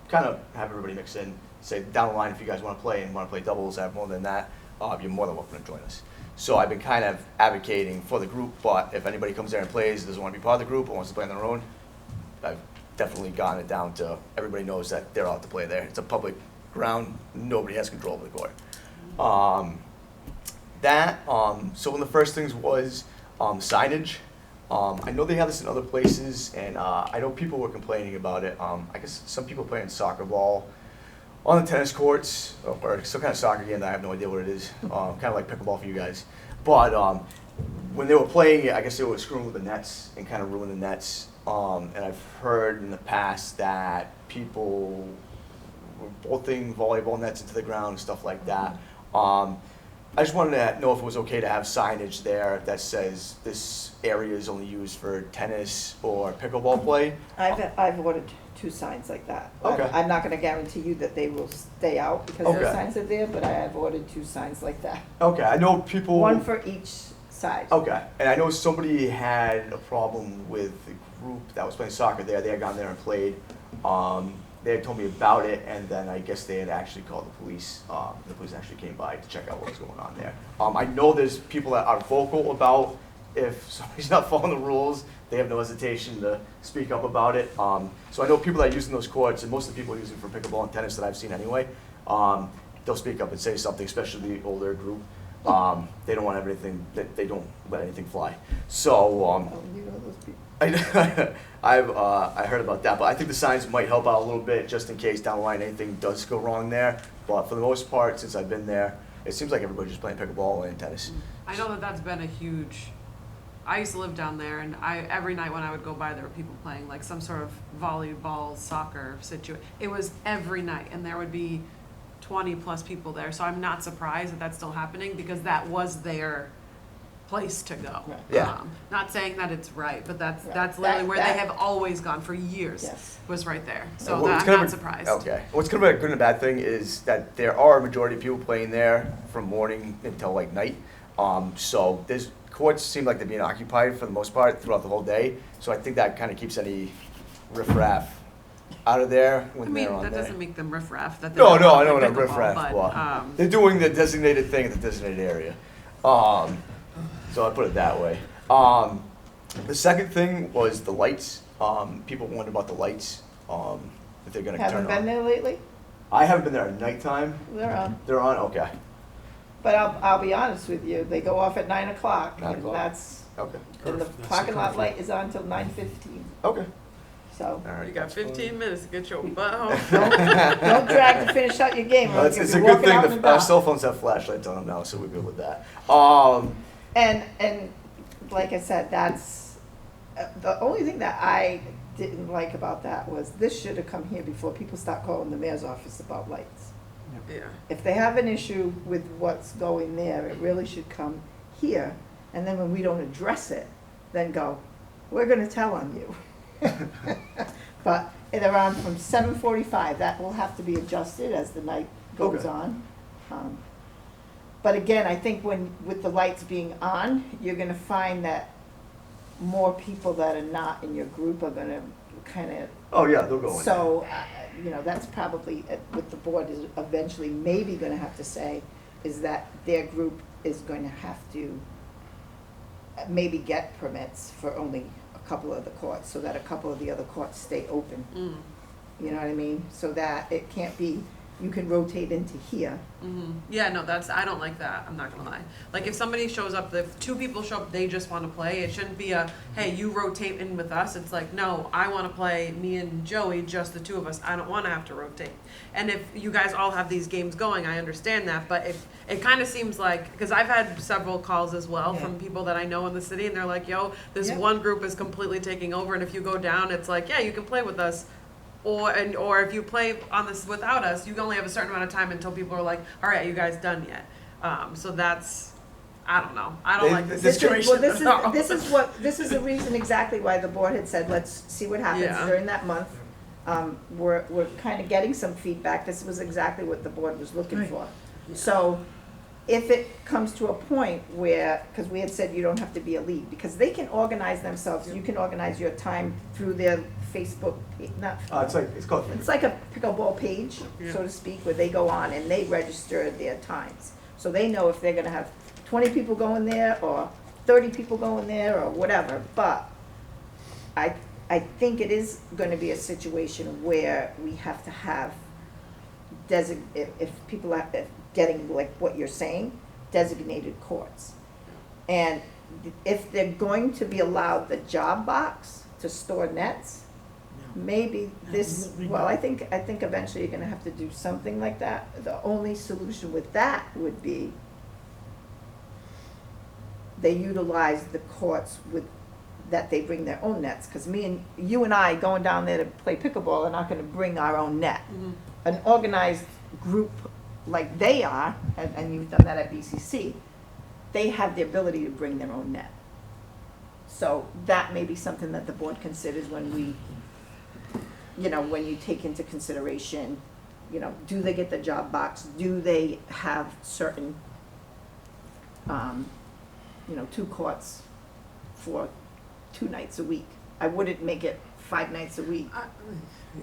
kind of have everybody mix in. Say down the line, if you guys want to play and want to play doubles, have more than that, you're more than welcome to join us. So I've been kind of advocating for the group, but if anybody comes there and plays, doesn't want to be part of the group, or wants to play on their own, I've definitely gotten it down to everybody knows that they're allowed to play there. It's a public ground, nobody has control of the court. So one of the first things was signage. I know they have this in other places, and I know people were complaining about it. I guess some people playing soccer ball on the tennis courts, or some kind of soccer game that I have no idea what it is. Kind of like pickleball for you guys. But when they were playing it, I guess they were screwing with the nets and kind of ruining the nets. And I've heard in the past that people were bolting volleyball nets into the ground and stuff like that. I just wanted to know if it was okay to have signage there that says this area is only used for tennis or pickleball play. I've ordered 2 signs like that. Okay. I'm not gonna guarantee you that they will stay out because those Okay. signs are there, but I have ordered 2 signs like that. Okay, I know people. One for each side. Okay, and I know somebody had a problem with the group that was playing soccer there. They had gone there and played. They had told me about it, and then I guess they had actually called the police. The police actually came by to check out what was going on there. I know there's people that are vocal about if somebody's not following the rules, they have no hesitation to speak up about it. So I know people that are using those courts, and most of the people using for pickleball and tennis that I've seen anyway, they'll speak up and say something, especially the older group. They don't want everything, they don't let anything fly. So, Oh, you know those people. I heard about that, but I think the signs might help out a little bit, just in case down the line anything does go wrong there. But for the most part, since I've been there, it seems like everybody's just playing pickleball and tennis. I know that that's been a huge, I used to live down there, and every night when I would go by, there were people playing like some sort of volleyball, soccer situation. It was every night, and there would be 20+ people there, so I'm not surprised that that's still happening, because that was their place to go. Right. Yeah. Not saying that it's right, but that's Right. literally That- where that- they have always gone for years. Yes. Was right there, so What's that, I'm kind of not a- surprised. Okay. What's kind of a good and a bad thing is that there are a majority of people playing there from morning until like night. So there's courts seem like they're being occupied for the most part throughout the whole day. So I think that kind of keeps any riffraff out of there I when mean, they're on that there. doesn't make them riffraff. That they No, don't no, want I know their what a riffraff, pickleball, but they're doing the designated thing in the designated area. So I put it that way. The second thing was the lights. People wondered about the lights, if they're gonna Haven't turn been on. there lately? I haven't been there at nighttime. They're on. They're on, okay, But I'll be honest with you, they go off at 9 o'clock, 9 and o'clock. that's, okay, and the That's the parking lot curfew. light is on till 9:15, okay, so. all right. You got 15 minutes to get your butt home. Don't drag to finish out your game, or Well, you'll it's be a good walking thing out in the the dark. cell phones have flashlights on them now, so we're good with that. And like I said, that's, the only thing that I didn't like about that was this should have come here before people start calling the mayor's office about lights. Yeah. If they have an issue with what's going there, it really should come here, and then when we don't address it, then go, we're gonna tell on you. But they're on from 7:45, that will have to be adjusted as the night goes Okay. on. But again, I think with the lights being on, you're gonna find that more people that are not in your group are gonna kinda, Oh, yeah, they'll go in. so, that's probably what the board is eventually maybe gonna have to say, is that their group is going to have to maybe get permits for only a couple of the courts, so that a couple of the other courts stay open. Mm. You know what I mean? So that it can't be, you can rotate into here. Yeah, no, I don't like that, I'm not gonna lie. Like, if somebody shows up, if 2 people show up, they just wanna play, it shouldn't be a, hey, you rotate in with us. It's like, no, I wanna play, me and Joey, just the 2 of us, I don't wanna have to rotate. And if you guys all have these games going, I understand that, but if, it kinda seems like, cause I've had several calls as well Yeah. from people that I know in the city, and they're like, yo, this Yep. one group is completely taking over, and if you go down, it's like, yeah, you can play with us. Or if you play on this without us, you can only have a certain amount of time until people are like, all right, you guys done yet? So that's, I don't know. I don't They- like the this is- situation at all. This is the reason exactly why the board had said, let's see what happens Yeah. during that month. We're kind of getting some feedback, this was exactly what the board was looking Right. for. So, if it comes to a point where, because we had said you don't have to be a lead, because they can organize themselves, you can organize your time through their Facebook, It's called. it's like a pickleball page, Yeah. so to speak, where they go on and they register their times. So they know if they're gonna have 20 people going there, or 30 people going there, or whatever. But I think it is gonna be a situation where we have to have if people are getting like what you're saying, designated courts. And if they're going to be allowed the job box to store nets, maybe this, Absolutely well, not. I think eventually you're gonna have to do something like that. The only solution with that would be they utilize the courts that they bring their own nets, cause you and I going down there to play pickleball are not gonna bring our own net. An organized group like they are, and you've done that at BCC, they have the ability to bring their own net. So that may be something that the board considers when when you take into consideration, do they get the job box? Do they have certain, 2 courts for 2 nights a week? I wouldn't make it 5 nights a week,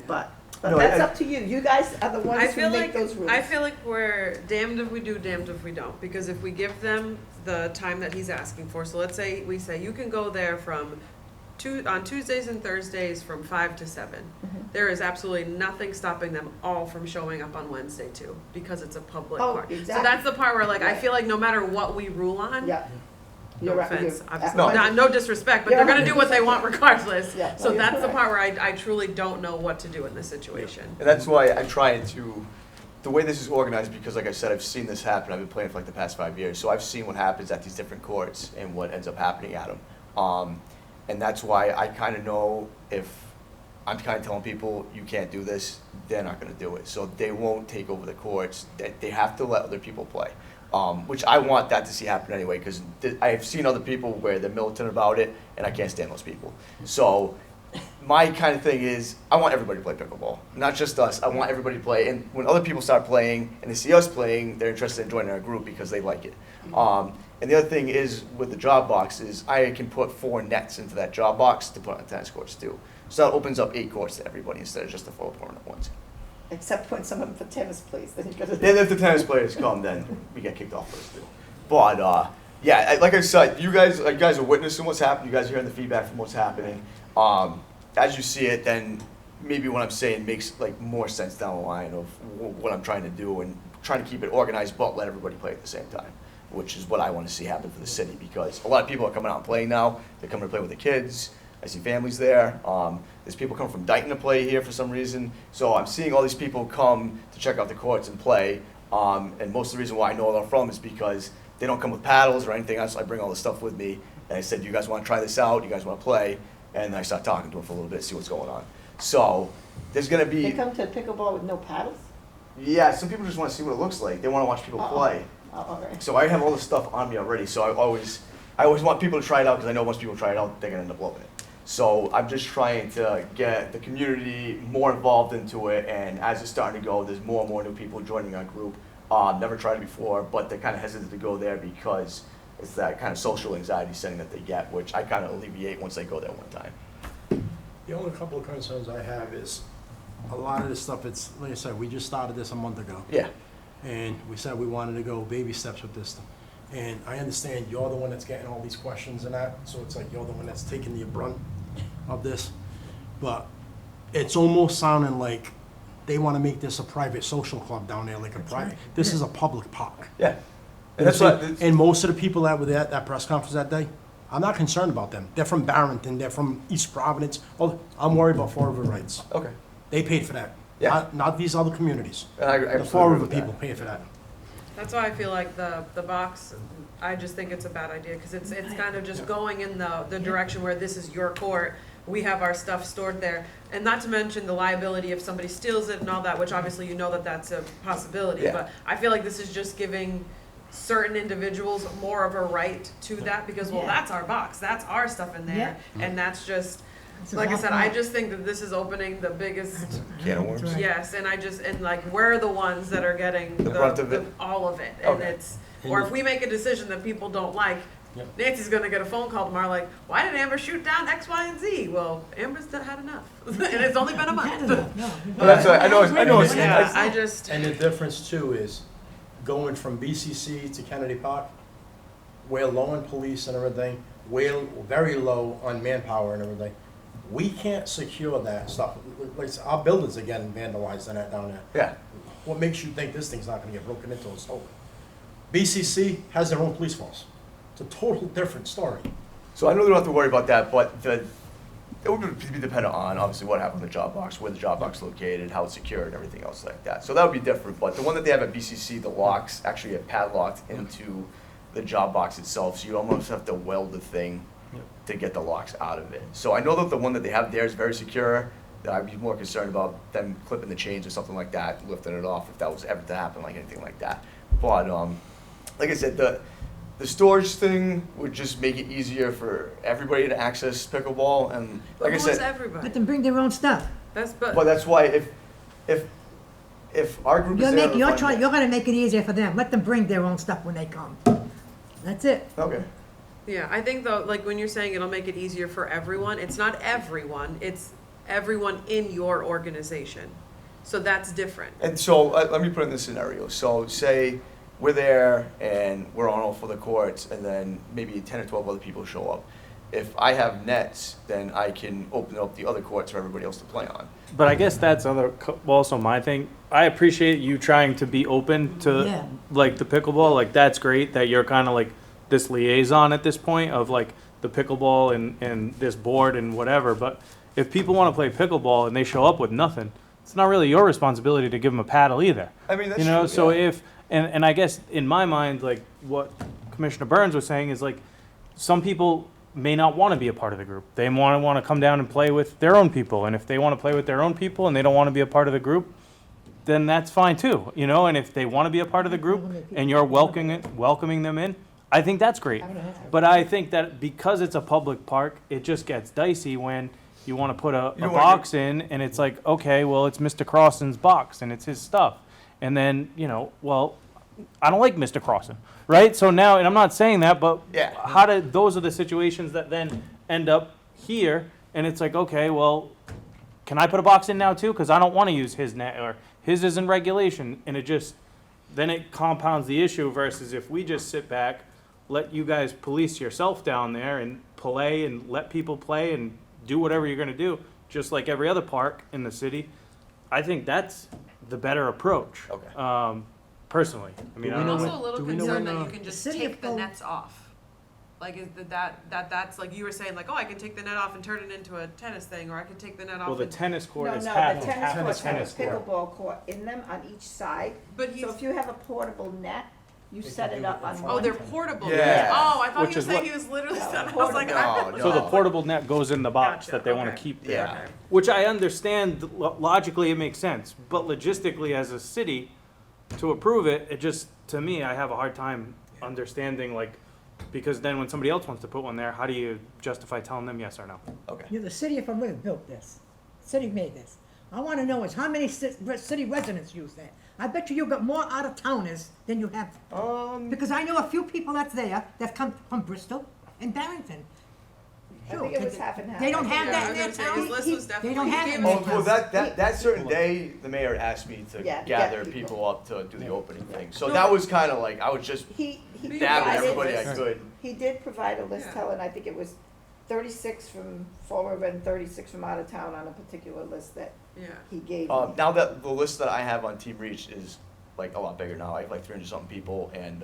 but No, that's I- up to you. You guys are the I ones who feel make like, those rules. I feel like we're damned if we do, damned if we don't. Because if we give them the time that he's asking for, so let's say, we say, you can go there from on Tuesdays and Thursdays from 5 to 7. There is absolutely nothing stopping them all from showing up on Wednesday too, because it's a public Oh, park. So exactly. that's the part where like, I Right. feel like no matter what we rule on, Yeah. no You're right, offense, you're- obviously, No. no disrespect, but You're they're gonna do what they 100% want regardless. Yeah, So no, that's the you're part where I truly don't know what to do in this situation. And that's why I'm trying to, the way this is organized, because like I said, I've seen this happen. I've been playing for like the past 5 years, so I've seen what happens at these different courts and what ends up happening at them. And that's why I kind of know if I'm kind of telling people you can't do this, they're not going to do it. So they won't take over the courts. They have to let other people play, which I want that to see happen anyway, because I've seen other people where they're militant about it, and I can't stand those people. So my kind of thing is, I want everybody to play pickleball, not just us. I want everybody to play, and when other people start playing and they see us playing, they're interested in joining our group because they like it. And the other thing is with the job box is I can put 4 nets into that job box to put on tennis courts too. So that opens up 8 courts to everybody instead of just the 4 permanent ones. Except when someone for tennis plays, then you gotta. And if the tennis players come, then we get kicked off those too. But yeah, like I said, you guys are witnessing what's happening. You guys are hearing the feedback from what's happening. As you see it, then maybe what I'm saying makes like more sense down the line of what I'm trying to do and trying to keep it organized, but let everybody play at the same time, which is what I want to see happen for the city, because a lot of people are coming out and playing now. They're coming to play with the kids. I see families there. There's people coming from Dayton to play here for some reason. So I'm seeing all these people come to check out the courts and play. And most of the reason why I know they're from is because they don't come with paddles or anything else. I bring all the stuff with me. And I said, "Do you guys want to try this out? You guys want to play?" And I start talking to them for a little bit, see what's going on. So there's going to They be, come to pickleball with no paddles? yeah, some people just want to see what it looks like. They want to watch people Uh-oh. play. Oh, all right. So I have all this stuff on me already, so I always want people to try it out, because I know once people try it out, they're gonna end up loving it. So I'm just trying to get the community more involved into it, and as it's starting to go, there's more and more new people joining our group. Never tried it before, but they're kind of hesitant to go there because it's that kind of social anxiety setting that they get, which I kind of alleviate once they go there one time. The only couple of concerns I have is a lot of this stuff, it's, like I said, we just started this a month ago. Yeah, And we said we wanted to go baby steps with this. And I understand you're the one that's getting all these questions and that, so it's like you're the one that's taking the brunt of this. But it's almost sounding like they want to make this a private social club down there, like a private, right. this is a public park. yeah. And that's what, And most of the people that were there at that press conference that day, I'm not concerned about them. They're from Barrington, they're from East Providence. Oh, I'm worried about Fall River Rights. okay. They paid for that. Yeah. Not these other communities. And I The absolutely Fall agree River with that. people paid for that. That's why I feel like the box, I just think it's a bad idea, because it's kind of just going in the direction where this is your court, we have our stuff stored there, and not to mention the liability if somebody steals it and all that, which obviously you know that that's a possibility, Yeah. but I feel like this is just giving certain individuals more of a right to that, because, well, Yeah. that's our box, that's our stuff in there, and that's just, This is like I our said, I fault. just think that this is opening the biggest Can of worms. That's right. yes, and like, we're the ones that are getting The brunt of it? all of it, and Okay. it's, or if we make a decision that people don't like, Yep. Nancy's gonna get a phone call tomorrow like, why did Amber shoot down X, Y, and Z? Well, Amber's had enough, and it's only been a Had month. enough, no. Well, that's what, I know it's, Yeah, I just, And the difference too is going from BCC to Kennedy Park, we're low on police and everything, we're very low on manpower and everything. We can't secure that stuff. Like, our buildings are getting vandalized and that down there. yeah. What makes you think this thing's not gonna get broken into or stolen? BCC has their own police force. It's a total different story. So I know they don't have to worry about that, but it would be dependent on obviously what happened with the job box, where the job box is located, how it's secured, and everything else like that. So that would be different. But the one that they have at BCC, the locks actually get padlocked into the job box itself, so you almost have to weld the thing to get the locks out of it. So I know that the one that they have there is very secure. That I'd be more concerned about them clipping the chains or something like that, lifting it off if that was ever to happen, like anything like that. But like I said, the storage thing would just make it easier for everybody to access pickleball, and but like I who's said, everybody? Let them bring their own stuff. but that's why if our group is there, You're gonna make it easier for them. Let them bring their own stuff when they come. That's it. okay. Yeah, I think though, like when you're saying it'll make it easier for everyone, it's not everyone, it's everyone in your organization. So that's different. And so let me put it in this scenario. So say we're there and we're on all for the courts, and then maybe 10 or 12 other people show up. if I have nets, then I can open up the other courts for everybody else to play on. But I guess that's also my thing. I appreciate you trying to be open to Yeah. like the pickleball. Like that's great that you're kind of like this liaison at this point of like the pickleball and this board and whatever. But if people want to play pickleball and they show up with nothing, it's not really your responsibility to give them a paddle either. I mean, that's You know, true, so yeah. if, and I guess in my mind, like what Commissioner Burns was saying is like, some people may not want to be a part of the group. They want to come down and play with their own people. And if they want to play with their own people and they don't want to be a part of the group, then that's fine too, you know? And if they want to be a part of the group and you're welcoming them in, I think that's great. But I think that because it's a public park, it just gets dicey when you want to put a don't wanna box in and it's like, okay, well, it's Mr. Crossan's box and it's his stuff. And then, you know, well, I don't like Mr. Crossan, right? So now, and I'm not saying that, but Yeah. those are the situations that then end up here, and it's like, okay, well, can I put a box in now too? Because I don't want to use his net, or his is in regulation, and it just, then it compounds the issue versus if we just sit back, let you guys police yourself down there and play and let people play and do whatever you're going to do, just like every other park in the city. I think that's the better approach. Okay. Personally, I mean, Do I we don't know know. I'm also a little do we know concerned when, that you uh, can just City take of the Col- nets off. Like, is that's like you were saying, like, oh, I can take the net off and turn it into a tennis thing, or I can take the net off. Well, the and, tennis court No, is no, half the of tennis courts have a tennis court. pickleball court in them on each side. but he's, So if you have a portable net, you set it up on oh, one. they're portable. Yeah. Oh, I thought Which he was is saying what- he was literally. No, I was like, I No, don't So the know. portable net goes in the box Gotcha, that they want to okay. keep there. Yeah. Which I understand, logically it makes sense, but logistically as a city, to approve it, it just, to me, I have a hard time understanding, like, because then when somebody else wants to put one there, how do you justify telling them yes or no? Okay. You know, the city of Falmouth built this. The city made this. I want to know is how many city residents use that? I bet you got more out-of-towners than you have. Because I know a few people that's there that come from Bristol and Barrington. I think it was half and half. They don't have Yeah, that I in was their gonna say, town. his list was They definitely. don't have it in Oh, their well, town. that certain day, the mayor asked me to Yeah, gather get people people. up to do the opening thing. So that was kind of like, I was just He Dabbing dabbing provided- everybody I could. He did provide a list, Yeah. Helen, I think it was 36 from Fall River and 36 from out of town on a particular list that Yeah. he gave me. Now that the list that I have on Team Reach is like a lot bigger now, I have like 300 something people, and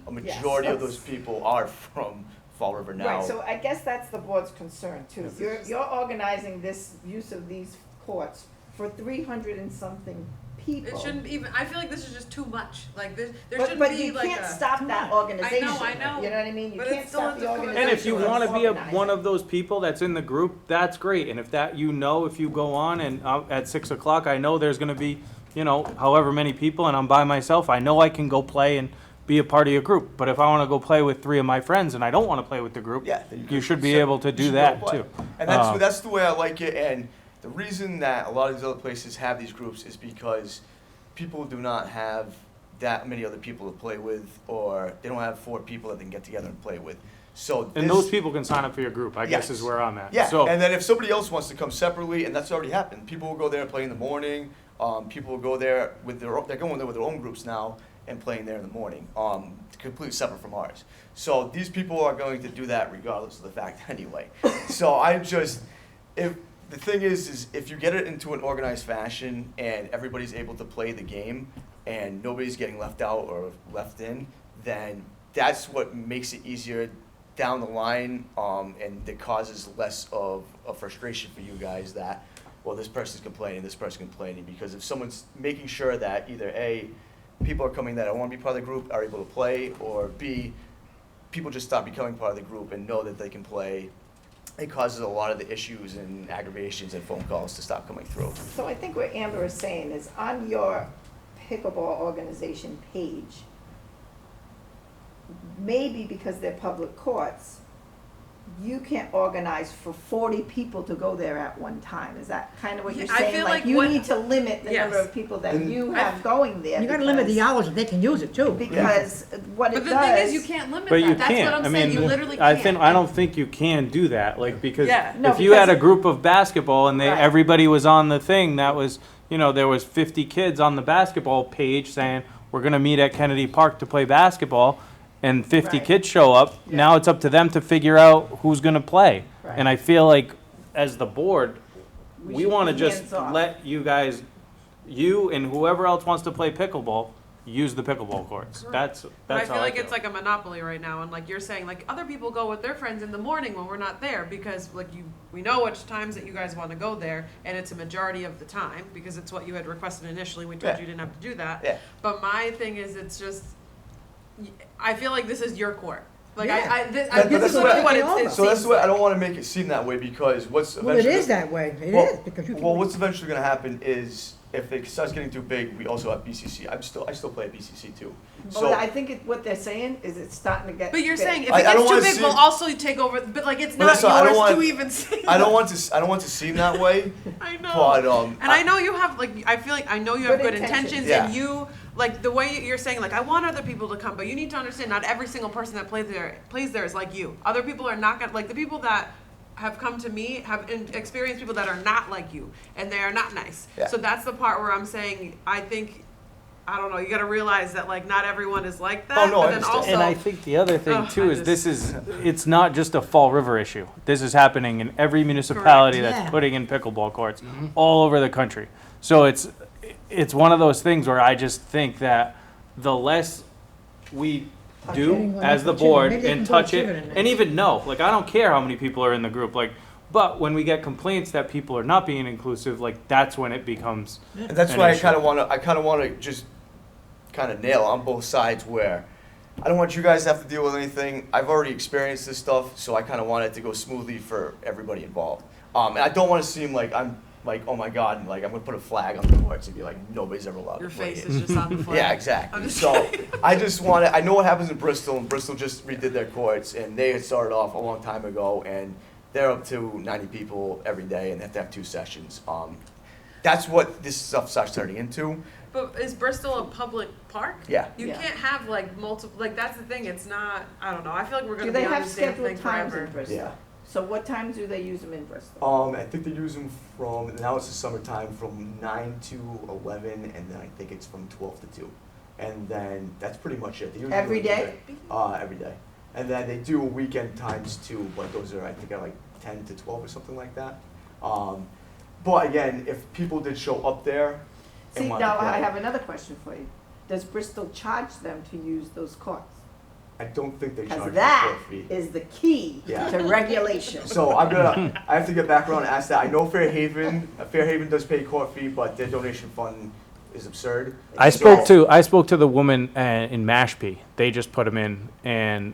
a majority of those people are from Fall River now. Right, so I guess that's the board's concern too. You're organizing this use of these courts for 300 and something people. It shouldn't even. I feel like this is just too much. Like there But shouldn't be you like can't a. stop that organization. I know. You know what I mean? You But can't it still stop ends the up coming organization. And if you from want to be organizing. one of those people that's in the group, that's great. And if that, you know, if you go on and at 6 o'clock, I know there's going to be, you know, however many people and I'm by myself, I know I can go play and be a part of your group. But if I want to go play with 3 of my friends and I don't want to play with the group, Yeah, then you should be so- able to you do should be that able to too. play. And that's the way I like it. And the reason that a lot of these other places have these groups is because people do not have that many other people to play with, or they don't have 4 people that they can get together and play with. So And this- those people can sign up for your group, I guess Yes. is where I'm at. Yeah, So, and then if somebody else wants to come separately, and that's already happened, people will go there and play in the morning. People will go there with they're going there with their own groups now and playing there in the morning, completely separate from ours. So these people are going to do that regardless of the fact anyway. So I'm just, if the thing is if you get it into an organized fashion and everybody's able to play the game and nobody's getting left out or left in, then that's what makes it easier down the line, and it causes less of a frustration for you guys that, well, this person's complaining, this person's complaining, because if someone's making sure that either A, people are coming that don't want to be part of the group are able to play, or B, people just stop becoming part of the group and know that they can play, it causes a lot of the issues and aggravations and phone calls to stop coming through. So I think what Amber is saying is on your pickleball organization page, maybe because they're public courts, you can't organize for 40 people to go there at one time. Is that kind of what you're Yeah, I saying? feel like you what- need to limit the number Yes. of people that And- you have going there. You gotta limit the because- hours that they can use it too. Because what it But does. the thing is, you can't limit but that. you That's can't. what I'm I saying. mean, You literally I can't. don't think you can do that. Like because Yeah. No, if you had a because- group of basketball and Right. everybody was on the thing that was, you know, there was 50 kids on the basketball page saying we're gonna meet at Kennedy Park to play basketball, and 50 Right. kids show up, now it's up to them to figure out who's gonna play. Right. And I feel like, as the board, we should wanna be just hands-off. let you guys, you and whoever else wants to play pickleball, use the pickleball courts. That's But I how feel I like feel. it's like a monopoly right now, and like you're saying, like other people go with their friends in the morning when we're not there because we know which times that you guys want to go there, and it's a majority of the time because it's what you had requested initially. We told Yeah. you didn't have to do that. Yeah. But my thing is, it's just, I feel like this is your court. Like Yeah. this But is that's literally what what- it So that's seems what, I like. don't wanna make it seem that way, because what's Well, it eventually. is that way, it Well- is, because you can. Well, what's eventually gonna happen is, if it starts getting too big, we also have BCC. I still play at BCC too. But So, I think what they're saying is it's starting to get. But you're big. saying if I it don't gets too wanna big, see- we'll also take over. But like it's But not that's why I don't yours want- to even see. I don't want to seem that way, I know. but, And I know you have, like, I feel like I know you have Good good intentions, Yeah. and you, like, the way you're saying, like, I want other people to come, but you need to understand, not every single person that plays there is like you. Other people are not gonna, like, the people that have come to me have experienced people that are not like you, and they are not nice. Yeah. So that's the part where I'm saying, I think, I don't know, you gotta realize that, like, not everyone is like that. Oh, no, I but then understand. also, And I think the other thing Ugh, too I is just- it's not just a Fall River issue. This is happening in every municipality Correct. that's Yeah. putting in pickleball courts all over the country. So it's one of those things where I just think that the less we do Getting one as the for children. board Maybe they and can put touch it, children in there. and even know, like, I don't care how many people are in the group, like, but when we get complaints that people are not being inclusive, like, that's when it becomes and that's an why I issue. kind of want to just kind of nail on both sides, where I don't want you guys to have to deal with anything. I've already experienced this stuff, so I kind of want it to go smoothly for everybody involved. And I don't want to seem like I'm like, oh my God, and like I'm gonna put a flag on the courts and be like, nobody's ever allowed your to play face it. is just on the flag. Yeah, I'm exactly. just So I just want to. I know what happens in Bristol, and Bristol just redid their courts, and they had started off a long time ago, and they're up to 90 people every day, and they have to have 2 sessions. That's what this stuff starts turning into. But is Bristol a public park? Yeah. You Yeah. can't have like multiple, like that's the thing, it's not, I don't know, I feel like we're Do gonna they be on have the same thing scheduled times in forever. Bristol? Yeah. So what times do they use them in Bristol? I think they use them from, now it's the summertime, from 9 to 11, and then I think it's from 12 to 2. And then that's pretty much it. They usually Every do day? Every day. And then they do weekend times too, but those are, I think, are like 10 to 12 or something like that. But again, if people did show up there and See, wanted now to play, I have another question for you. Does Bristol charge them to use those courts? I don't think they charge Because a that court fee. is the key Yeah. to regulation. So I have to get back around and ask that. I know Fairhaven does pay court fee, but their donation fund is absurd. I So- spoke to the woman in Mashpee. They just put them in, and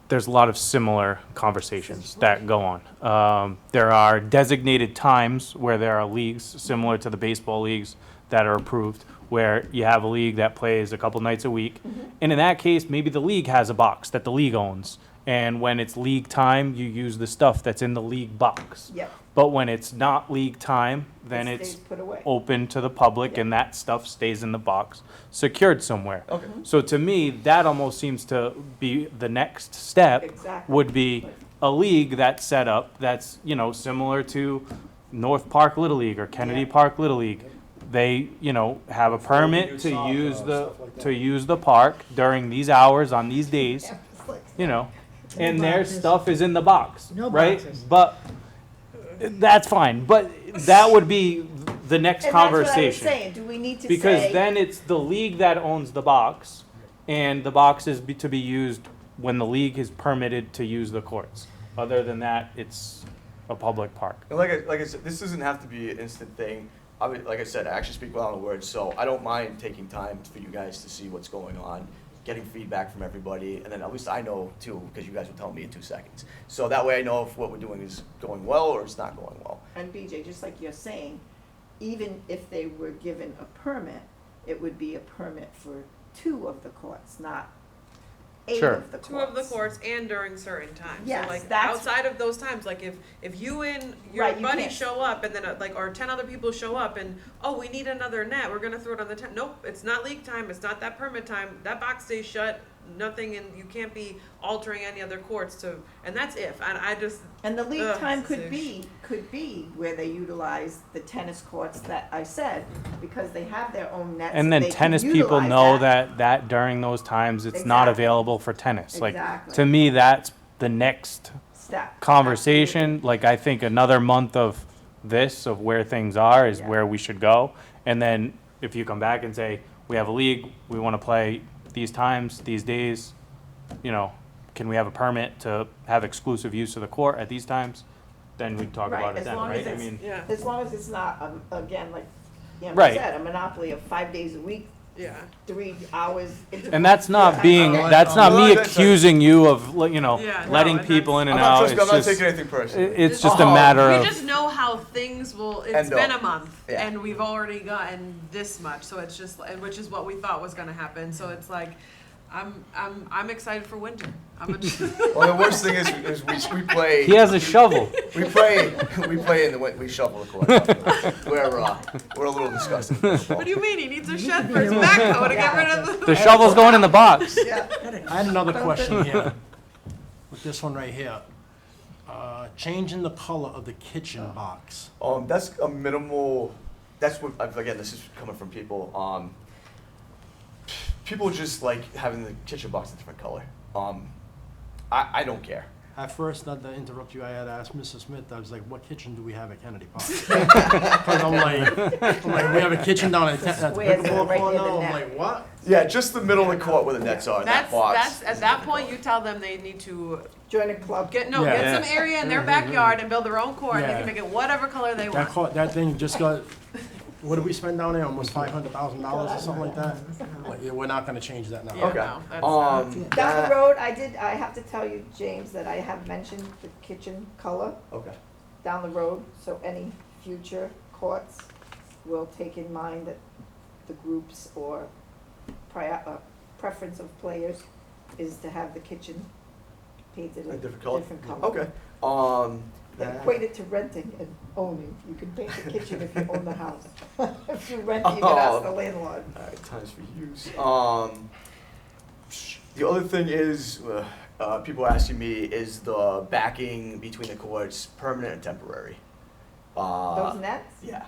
there's a lot of similar conversations that go on. There are designated times where there are leagues similar to the baseball leagues that are approved, where you have a league that plays a couple nights a week, and in that case, maybe the league has a box that the league owns, and when it's league time, you use the stuff that's in the league box. Yep. But when it's not league time, then It it's stays put away. open to the public, and that stuff stays in the box, secured somewhere. Okay. So to me, that almost seems to be the next step, Exactly. would be a league that's set up, that's, similar to North Park Little League or Kennedy Yeah. Park Little League. They, have a permit to soccer, use stuff like that. to use the park during these hours on these days, and their boxes. stuff is in the box, No right? boxes. But that's fine, but that would be the next And that's what I was conversation. saying. Do we need to Because say? then it's the league that owns the box, and the box is to be used when the league is permitted to use the courts. Other than that, it's a public park. And like I said, this doesn't have to be an instant thing. Like I said, I actually speak without a word, so I don't mind taking time for you guys to see what's going on, getting feedback from everybody, and then at least I know too, because you guys will tell me in 2 seconds. So that way I know if what we're doing is going well or it's not going well. And BJ, just like you're saying, even if they were given a permit, it would be a permit for 2 of the courts, not 8 Sure. of the courts. 2 of the courts and during certain times. Yes, So like that's- outside of those times, like if you and your Right, you buddy can't. show up and then or 10 other people show up and, oh, we need another net, we're gonna throw it on the tent. Nope, it's not league time, it's not that permit time, that box stays shut, nothing, and you can't be altering any other courts to, and that's if, and I just, And the lead Ugh, time so could be where they utilize the tennis courts that I said, because they have their own nets. And then they can tennis people utilize know that during those times it's not Exactly. available for tennis. Like, Exactly. to me, that's the next Step. conversation. Like, I think another month of this, of where things are, is Yeah. where we should go. And then if you come back and say, we have a league, we want to play these times, these days, you know, can we have a permit to have exclusive use of the court at these times? Then we talk Right, about it as then, long as right? I it's- mean, yeah, As long as it's not, again, like Amber Right. said, a monopoly of 5 days a week, yeah. 3 hours. and that's not Yeah. being, Okay. that's not Well, me that's- accusing you of, you know, Yeah, no, letting and people in I'm and not, out. trust me, I'm not It's taking just, anything personally. it's just a Oh, matter We of, just know how things will, it's End been up. a month, Yeah. and we've already gotten this much, so it's just, and which is what we thought was gonna happen, so it's like, I'm excited for winter. I'm a, Well, the worst thing is we play. he has a shovel. We play in the winter. We shovel the court. We're a little disgusted. what do you mean, he needs a shed for his backhoe to get rid of The the. shovel's going in the box. Yeah. I had another question here, with this one right here. Changing the color of the kitchen box. That's a minimal. That's what again. This is coming from people. People just like having the kitchen box a different color. I don't care. At first, not to interrupt you, I had asked Mrs. Smith, I was like, what kitchen do we have at Kennedy Park? Because I'm like, we have a kitchen down at the Squares pickleball right court near the now, I'm net. like, what? Yeah, just the middle of the court where the nets are. That's, that box. that's, at that point, you tell them they need to Join a club. get Yeah. some area in their backyard and build their own court, and they Yeah. can make it whatever color they want. That thing just got, what did we spend down there, almost $500,000 or something like that? Like, yeah, we're not gonna change that now. Yeah. Okay. No, that's- Down that- the road, I have to tell you, James, that I have mentioned the kitchen color Okay. down the road, so any future courts will take in mind that the groups or preference of players is to have the kitchen painted A a different color. different color. Okay. Equate it to renting and owning. You can paint the kitchen if you own the house. If you rent, you can ask the landlord. All right, times for use. The other thing is, people are asking me, is the backing between the courts permanent or temporary? Those nets, Yeah.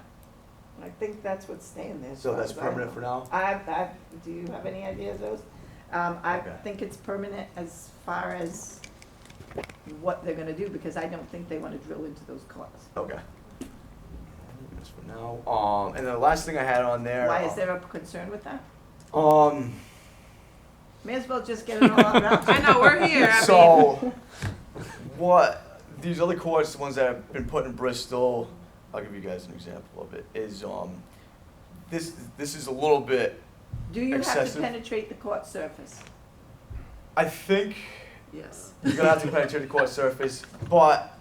I think that's what's staying there. as So far that's as I permanent know. for now? Do you have any ideas, those? I Okay. think it's permanent as far as what they're gonna do, because I don't think they wanna drill into those courts. Okay. That's for now. And then the last thing I had on there. Why, is there a concern with that? Um, May as well just get it all out now. I know, we're here, I mean, so, what, these other courts, the ones that have been put in Bristol, I'll give you guys an example of it, is, this is a little bit, Do you have to Excessive. penetrate the court surface? I think yes. you're gonna have to penetrate the court surface, but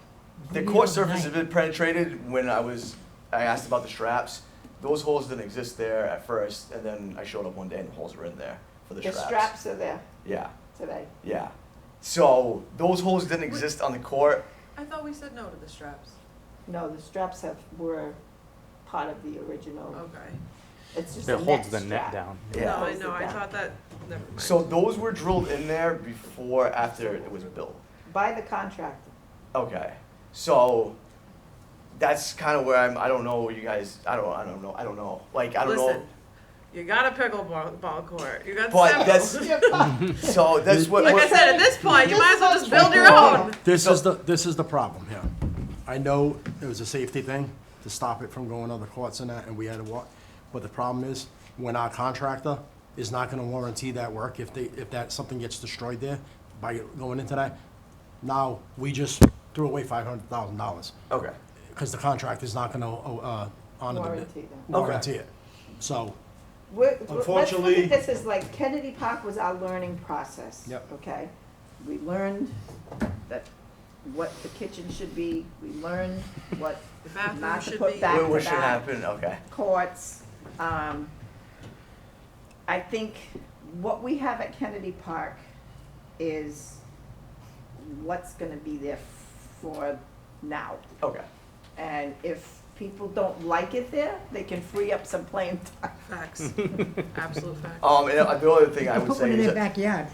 the court surface has been penetrated when I asked about the straps. Those holes didn't exist there at first, and then I showed up one day and the holes were in there for the The straps. straps are there Yeah, today. yeah. So, those holes didn't exist on the court. I thought we said no to the straps. No, the straps were part of the original. Okay. It's just It a net holds the net strap. down. Yeah. No, I Holds know, it I down. thought that, never mind. So those were drilled in there after it was built. By the contractor. Okay, so that's kind of where I don't know, you guys, I don't know. Like, I don't know. Listen, you got a pickleball court, you got But several. So that's what, Like I said, at this point, you might as well just build your own. This is the problem here. I know it was a safety thing to stop it from going other courts and that, and we had to walk. But the problem is, when our contractor is not gonna warranty that work, if something gets destroyed there by going into that, now we just threw away $500,000 okay, because the contractor's not gonna honor Warranty them. warranty it. So, Let's look Unfortunately- at this as like Kennedy Park was our learning process. Yep. Okay? We learned that what the kitchen should be, we learned what The bathroom not to should put be. back to what should back happen, okay. courts. I think what we have at Kennedy Park is what's gonna be there for now. Okay, And if people don't like it there, they can free up some playing time. Facts. Absolute facts. And the other thing I would Put say one in is their that backyard.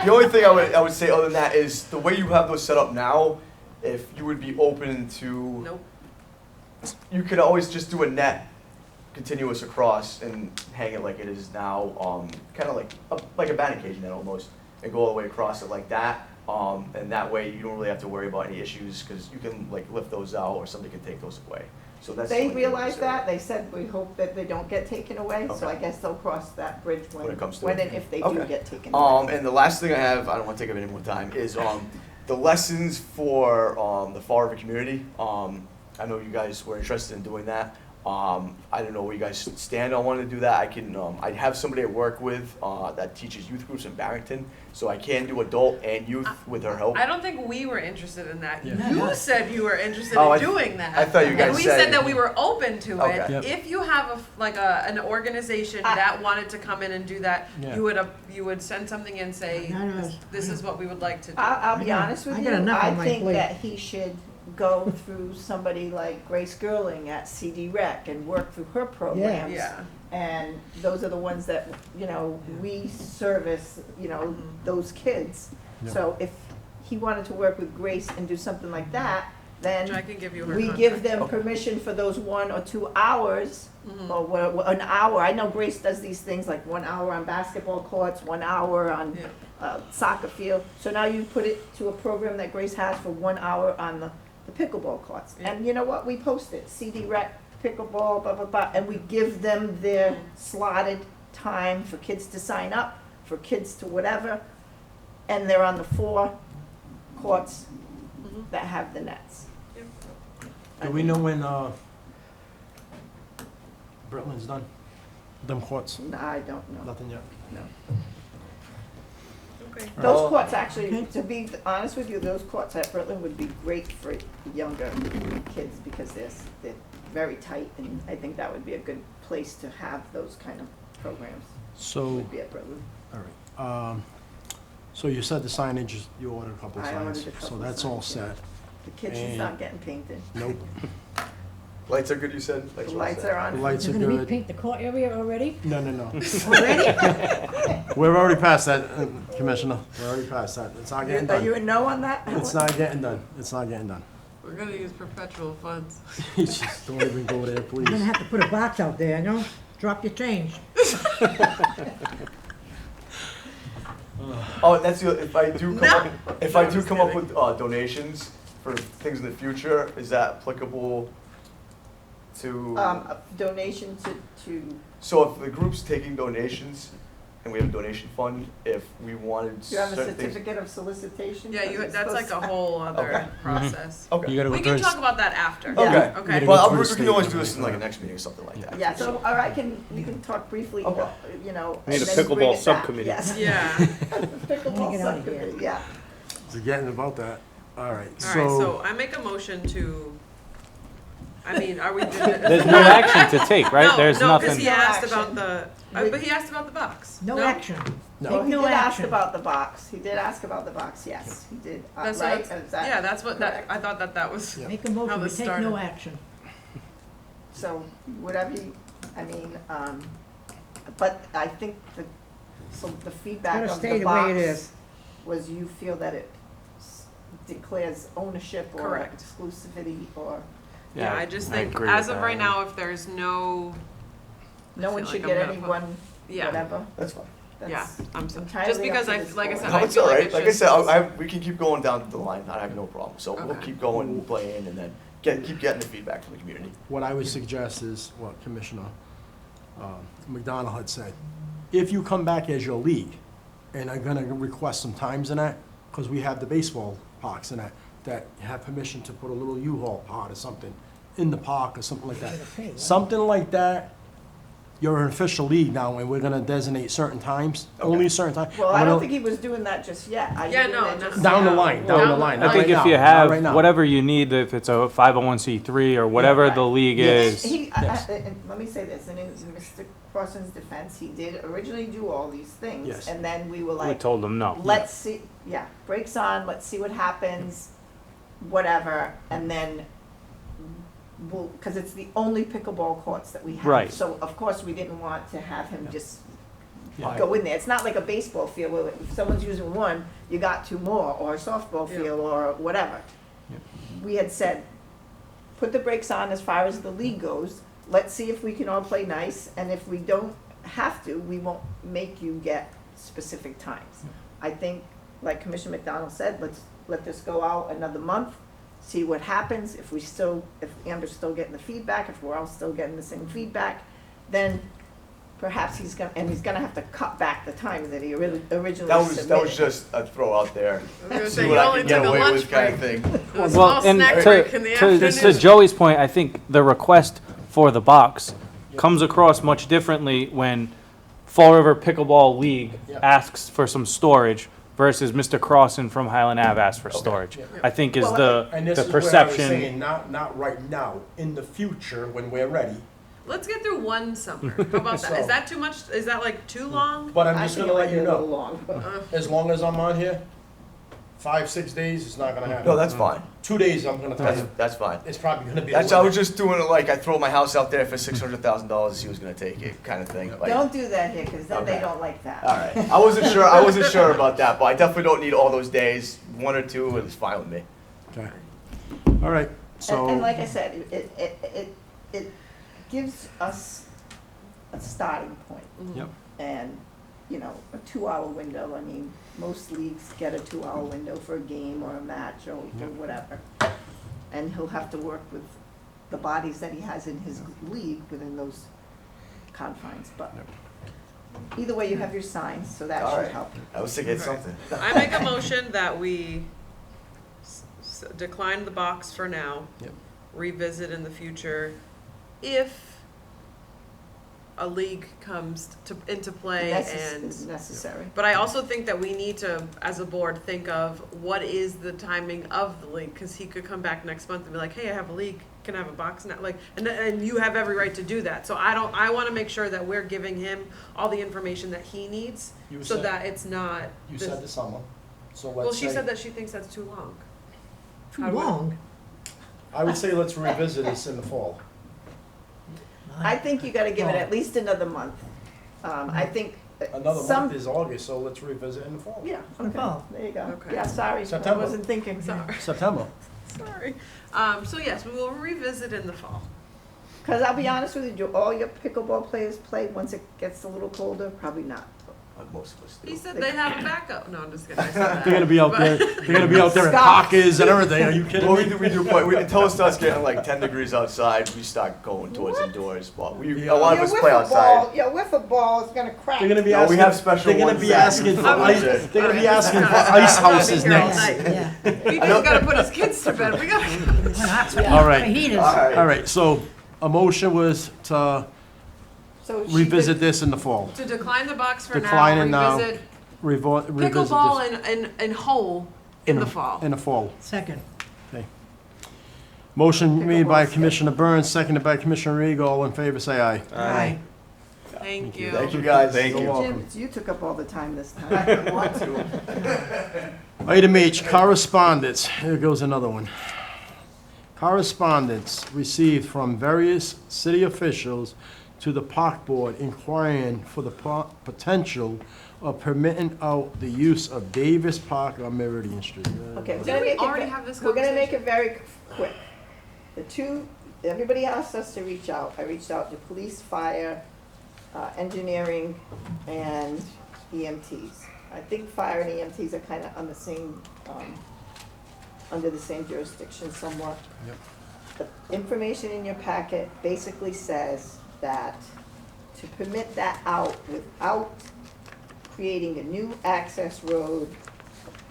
the only thing I would say other than that is the way you have those set up now, if you would be open to, Nope. you could always just do a net continuous across and hang it like it is now, kind of like a batting cage net almost, and go all the way across it like that. And that way you don't really have to worry about any issues because you can like lift those out or somebody can take those away. So that's. the They only thing I would realize say. that, they said, we hope that they don't get taken away, so Okay. I guess they'll cross that bridge When it comes to when it. and if they Okay. do get taken away. And the last thing I have, I don't want to take up any more time, is the lessons for the Fall River community. I know you guys were interested in doing that. I don't know where you guys stand on wanting to do that. I can, I have somebody I work with that teaches youth groups in Barrington, so I can do adult and youth with her help. I don't think we were interested in that. Yeah. You said you were interested Oh, in doing that. I thought you guys And we said- said that we were open to Okay. it. Yep. If you have an organization that wanted to come in and do that, Yeah. you would send something in, say, I know. this is what we would like to do. I'll be I got- honest with I you, got enough I on my think plate. that he should go through somebody like Grace Gerling at CD Rec and work through her programs. Yeah. And those are the ones that, we service, those kids. Yeah. So if he wanted to work with Grace and do something like that, Which I then can give you her we contact. give them permission for those 1 or 2 hours, or an hour. I know Grace does these things like 1 hour on basketball courts, 1 hour on Yeah. soccer field. So now you put it to a program that Grace has for 1 hour on the pickleball courts. Yeah. And you know what? We post it, CD Rec, pickleball, blah, blah, blah, and we give them their slotted time for kids to sign up, for kids to whatever. And they're on the 4 courts that have the nets. Do we know when Britland's done? Them courts? No, I don't know. Nothing yet? No. Okay. Those Oh. courts, actually, to be honest with you, those courts at Britland would be great for younger kids because they're very tight, and I think that would be a good place to have those kind of programs, So, would be at Britland. all right. So you said the signage, you ordered a couple of I ordered signs, a couple so of that's all signs, yeah. set. The kitchen's And- not getting painted. Nope. Lights are good, you said? The all lights set? are The on. lights are You're gonna good. repaint the court area already? No, no, no. Already? We're already past that, Commissioner. We're already past that. It's not getting Are you done. a no on that? It's not getting done. It's not getting done. We're gonna use perpetual funds. You just don't even go there, You're gonna please. have to put a box out there, Drop your change. Oh, that's the, if I do come No. up, if I No, do just come up kidding. with donations for things in the future, is that applicable to? Donation to, So if the group's taking donations and we have a donation fund, if we wanted do you have a certain things. certificate of solicitation? Yeah, Because it's that's like supposed a whole other Okay. process. Okay. You gotta We go can through. talk about that after. Yeah. Okay. Okay. You Well, gotta go we through can always state. do this in like a next meeting or something like that. Yeah, so, or we can talk briefly, Okay. We need and a then bring pickleball it back. subcommittee. Yes. Yeah. Pickleball Get out of here. subcommittee, yeah. Forgetting about that. All right, All right, so, so I make a motion to, are we? There's no action to take, right? There's No, because nothing. he asked No about action. but he asked about the box. No action. No. Well, Take he no did ask action. about the box. He did ask about the box, yes, he did, That's right? what- Is that Yeah, that's what, correct? I thought that was, Yeah. Make a How motion, we this take no started. action. So whatever you, but I think the feedback Gotta of stay the the way it box is. was you feel that it declares ownership or Correct. exclusivity or yeah, I just I think, agree as with of right that. now, if there's no, no one feel should like I'm get gonna put- anyone, yeah, whatever. That's fine. yeah, That's I'm so, entirely just up because to I, this like I board. said, No, I it's feel all like right. it's Like I just. said, we can keep going down the line. I have no problem. So we'll Okay. keep going, playing, and then keep getting the feedback from the community. what I would suggest is what Commissioner McDonald had said. If you come back as your league and are gonna request some times in that, because we have the baseball parks in that have permission to put a little U-Haul pod or something in the park or something like that. Gotta pay, right? Something like that, you're an official league now, and we're gonna designate certain times, only certain times. Well, I don't think he was doing that just yet. Are you Yeah, doing no, that no. just Down the now? line, down the line. I not think right if now, you not have right now. whatever you need, if it's a 501c3 or whatever right. the league Yes. is. Yes. And let me say this, and in Mr. Crosson's defense, he did originally do all these things. Yes. And then we were We like, told them no. let's see, brakes on, let's see what happens, whatever, and then will, because it's the only pickleball courts that we have. Right. So of course, we didn't want to have him just Yeah. go in there. It's not like a baseball field where if someone's using one, you got two more, or a softball Yeah. field, or whatever. Yep. We had said, put the brakes on as far as the league goes. Let's see if we can all play nice, and if we don't have to, we won't make you get specific times. I think, like Commissioner McDonald said, let's let this go out another month, see what happens. If Amber's still getting the feedback, if we're all still getting the same feedback, then perhaps he's gonna have to cut back the time that he originally submitted. That was just a throw out there. I was gonna See say, what you I only can get took a away lunch with kind of break. thing. A small and snack to, break in the to afternoon. Joey's point, I think the request for the box comes across much differently when Fall River Pickleball League Yeah. asks for some storage versus Mr. Crossan from Highland Ave asks for Okay. storage. Yeah. I think is Well, the And this the is where I was perception. saying, not right now, in the future, when we're ready. Let's get through one summer. How about that? Is So- that too much? Is that like too long? But I'm I just think gonna it let might you be a little know, long, but- as long as I'm on here, 5-6 days, it's not gonna happen. No, that's fine. 2 days, I'm gonna tell you, That's fine. it's probably gonna be. That's, a I limit. was just doing it like I throw my house out there for $600,000, he was gonna take it, kind of thing. Like, Don't do that here, because then they Okay. don't like that. all right. I wasn't sure about that, but I definitely don't need all those days. 1 or 2 is fine with me. Okay. All right, so. And like I said, it gives us a starting point. Yep. And, you know, a 2-hour window, I mean, most leagues get a 2-hour window for a game or a match or Yep. whatever. And he'll have to work with the bodies that he has in his league within those confines, but Yep. either way, you have your signs, so that All should right. help. I was thinking Okay. something. I make a motion that we decline the box for now. Yep. Revisit in the future if a league comes into play and. Is necessary. But I also think that we need to, as a board, think of what is the timing of the league, because he could come back next month and be like, hey, I have a league, can I have a box now? Like, and you have every right to do that. So I want to make sure that we're giving him all the information that he needs, You so said- that it's not. You this- said the summer, so let's Well, she say- said that she thinks that's too long. Too How do we- long. I would say let's revisit this in the fall. I think you gotta give it at least another month. I think Another some. month is August, so let's revisit in the fall. Yeah, In the okay, fall. there you go. Okay. Yeah, sorry, I September. wasn't thinking. Sorry. September. Sorry. So yes, we will revisit in the fall. Because I'll be honest with you, do all your pickleball players play once it gets a little colder? Probably not. Most of us do. He said they'd have a backup. No, I'm just kidding. I said that. They're gonna be out But- there, they're gonna be out there in Stop. parkas and everything, are you kidding Well, me? we do play. Until it starts getting like 10 degrees outside, we start going towards indoors. But a lot of us play outside. Your wiffle ball is gonna crack. They're gonna be No, we asking, have special they're gonna ones be that asking you for can ice, use. they're gonna be Alright, asking for this is ice not- houses Here all next. night. Yeah. He just gotta put his kids to bed. We gotta. All right. Fajitas. All All right, so a motion was to So she revisit could- this in the fall. To decline the box for Decline it now, now. revisit Revisit pickleball this and whole in the fall. in the fall. Second. Motion made by Pickleball's Commissioner Burns, seconded by Commissioner Regal. All in favor, say aye. Aye. Thank you. Thank you guys. Thank You're you. welcome. Jim, you took up all the time this I time. didn't want to. Item H, correspondence. Here goes another one. Correspondence received from various city officials to the park board inquiring for the potential of permitting out the use of Davis Park on Meridian Street. Okay, we're Didn't gonna we make it already ve- have this We're gonna make conversation? it very quick. Everybody asked us to reach out. I reached out to police, fire, engineering, and EMTs. I think fire and EMTs are kind of on the same, under the same jurisdiction somewhat. Yep. The information in your packet basically says that to permit that out without creating a new access road,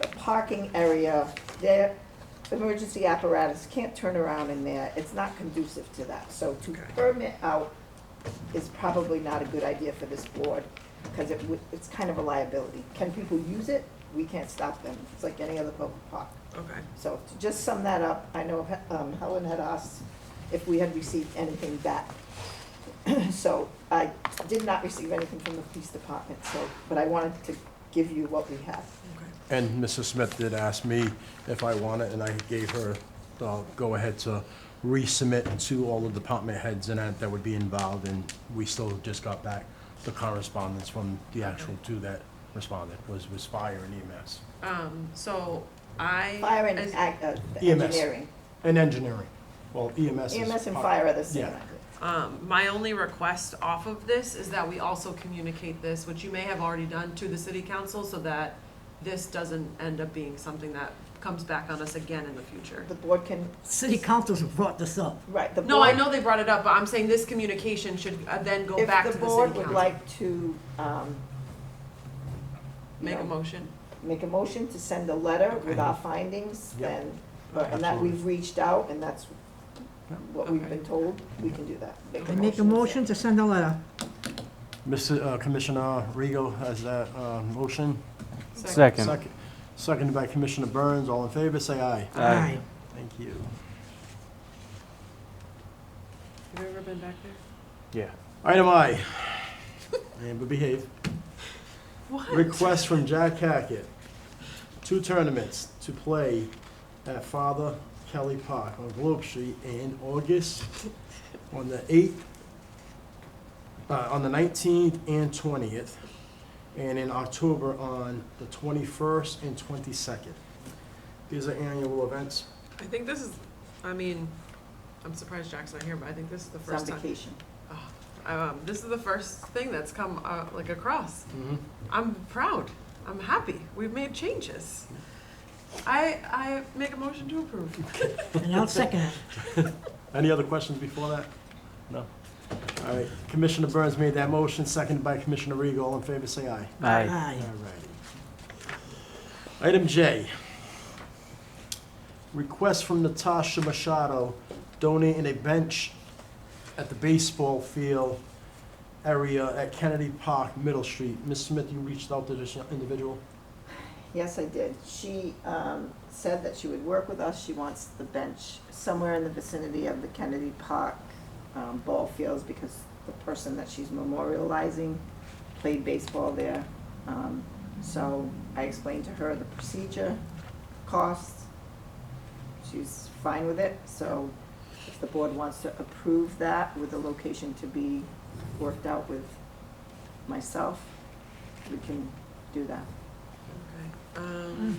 a parking area, their emergency apparatus can't turn around in there. It's not conducive to that. So to permit out is probably not a good idea for this board, because it's kind of a liability. Can people use it? We can't stop them. It's like any other public park. Okay. So to just sum that up, I know Helen had asked if we had received anything back. So I did not receive anything from the police department, so, but I wanted to give you what we have. And Mrs. Smith did ask me if I want it, and I gave her the go-ahead to resubmit to all the department heads and that would be involved, and we still just got back the correspondence from the actual two that responded, was fire and EMS. So I. Fire and as- EMS. engineering. And engineering. Well, EMS is. EMS and part- fire are the same. Yeah. My only request off of this is that we also communicate this, which you may have already done, to the city council, so that this doesn't end up being something that comes back on us again in the future. The board can, City councils have brought this up. right, the board. No, I know they brought it up, but I'm saying this communication should then go back to the city council. If the board would like to, Make a motion. make a motion to send a letter with our findings, Yep. then, and that Absolutely. we've reached out, and that's what we've Okay. been told, we can do that. I make a motion to send a letter. Mr. Commissioner Rego has that motion. Second. Seconded by Commissioner Burns. All in favor, say aye. Aye. Thank you. Have you ever been back there? Yeah. Item I. Amber, behave. What? Request from Jack Hackett. 2 tournaments to play at Father Kelly Park on Globe Street in August on the 19th and 20th, and in October on the 21st and 22nd. These are annual events. I think this is, I mean, I'm surprised Jack's not here, but I think this is the It's on first time. vacation. This is the first thing that's come, like, across. Mhm. I'm proud. I'm happy. We've made changes. I make a motion to approve. And I'll second it. Any other questions before that? No? All right, Commissioner Burns made that motion, seconded by Commissioner Rego. All in favor, say aye. Aye. Aye. All righty. Item J. Request from Natasha Machado donating a bench at the baseball field area at Kennedy Park, Middle Street. Ms. Smith, you reached out to this individual? Yes, I did. She said that she would work with us. She wants the bench somewhere in the vicinity of the Kennedy Park ball fields because the person that she's memorializing played baseball there. So I explained to her the procedure, costs. She's fine with it. So if the board wants to approve that with the location to be worked out with myself, we can do that. Okay.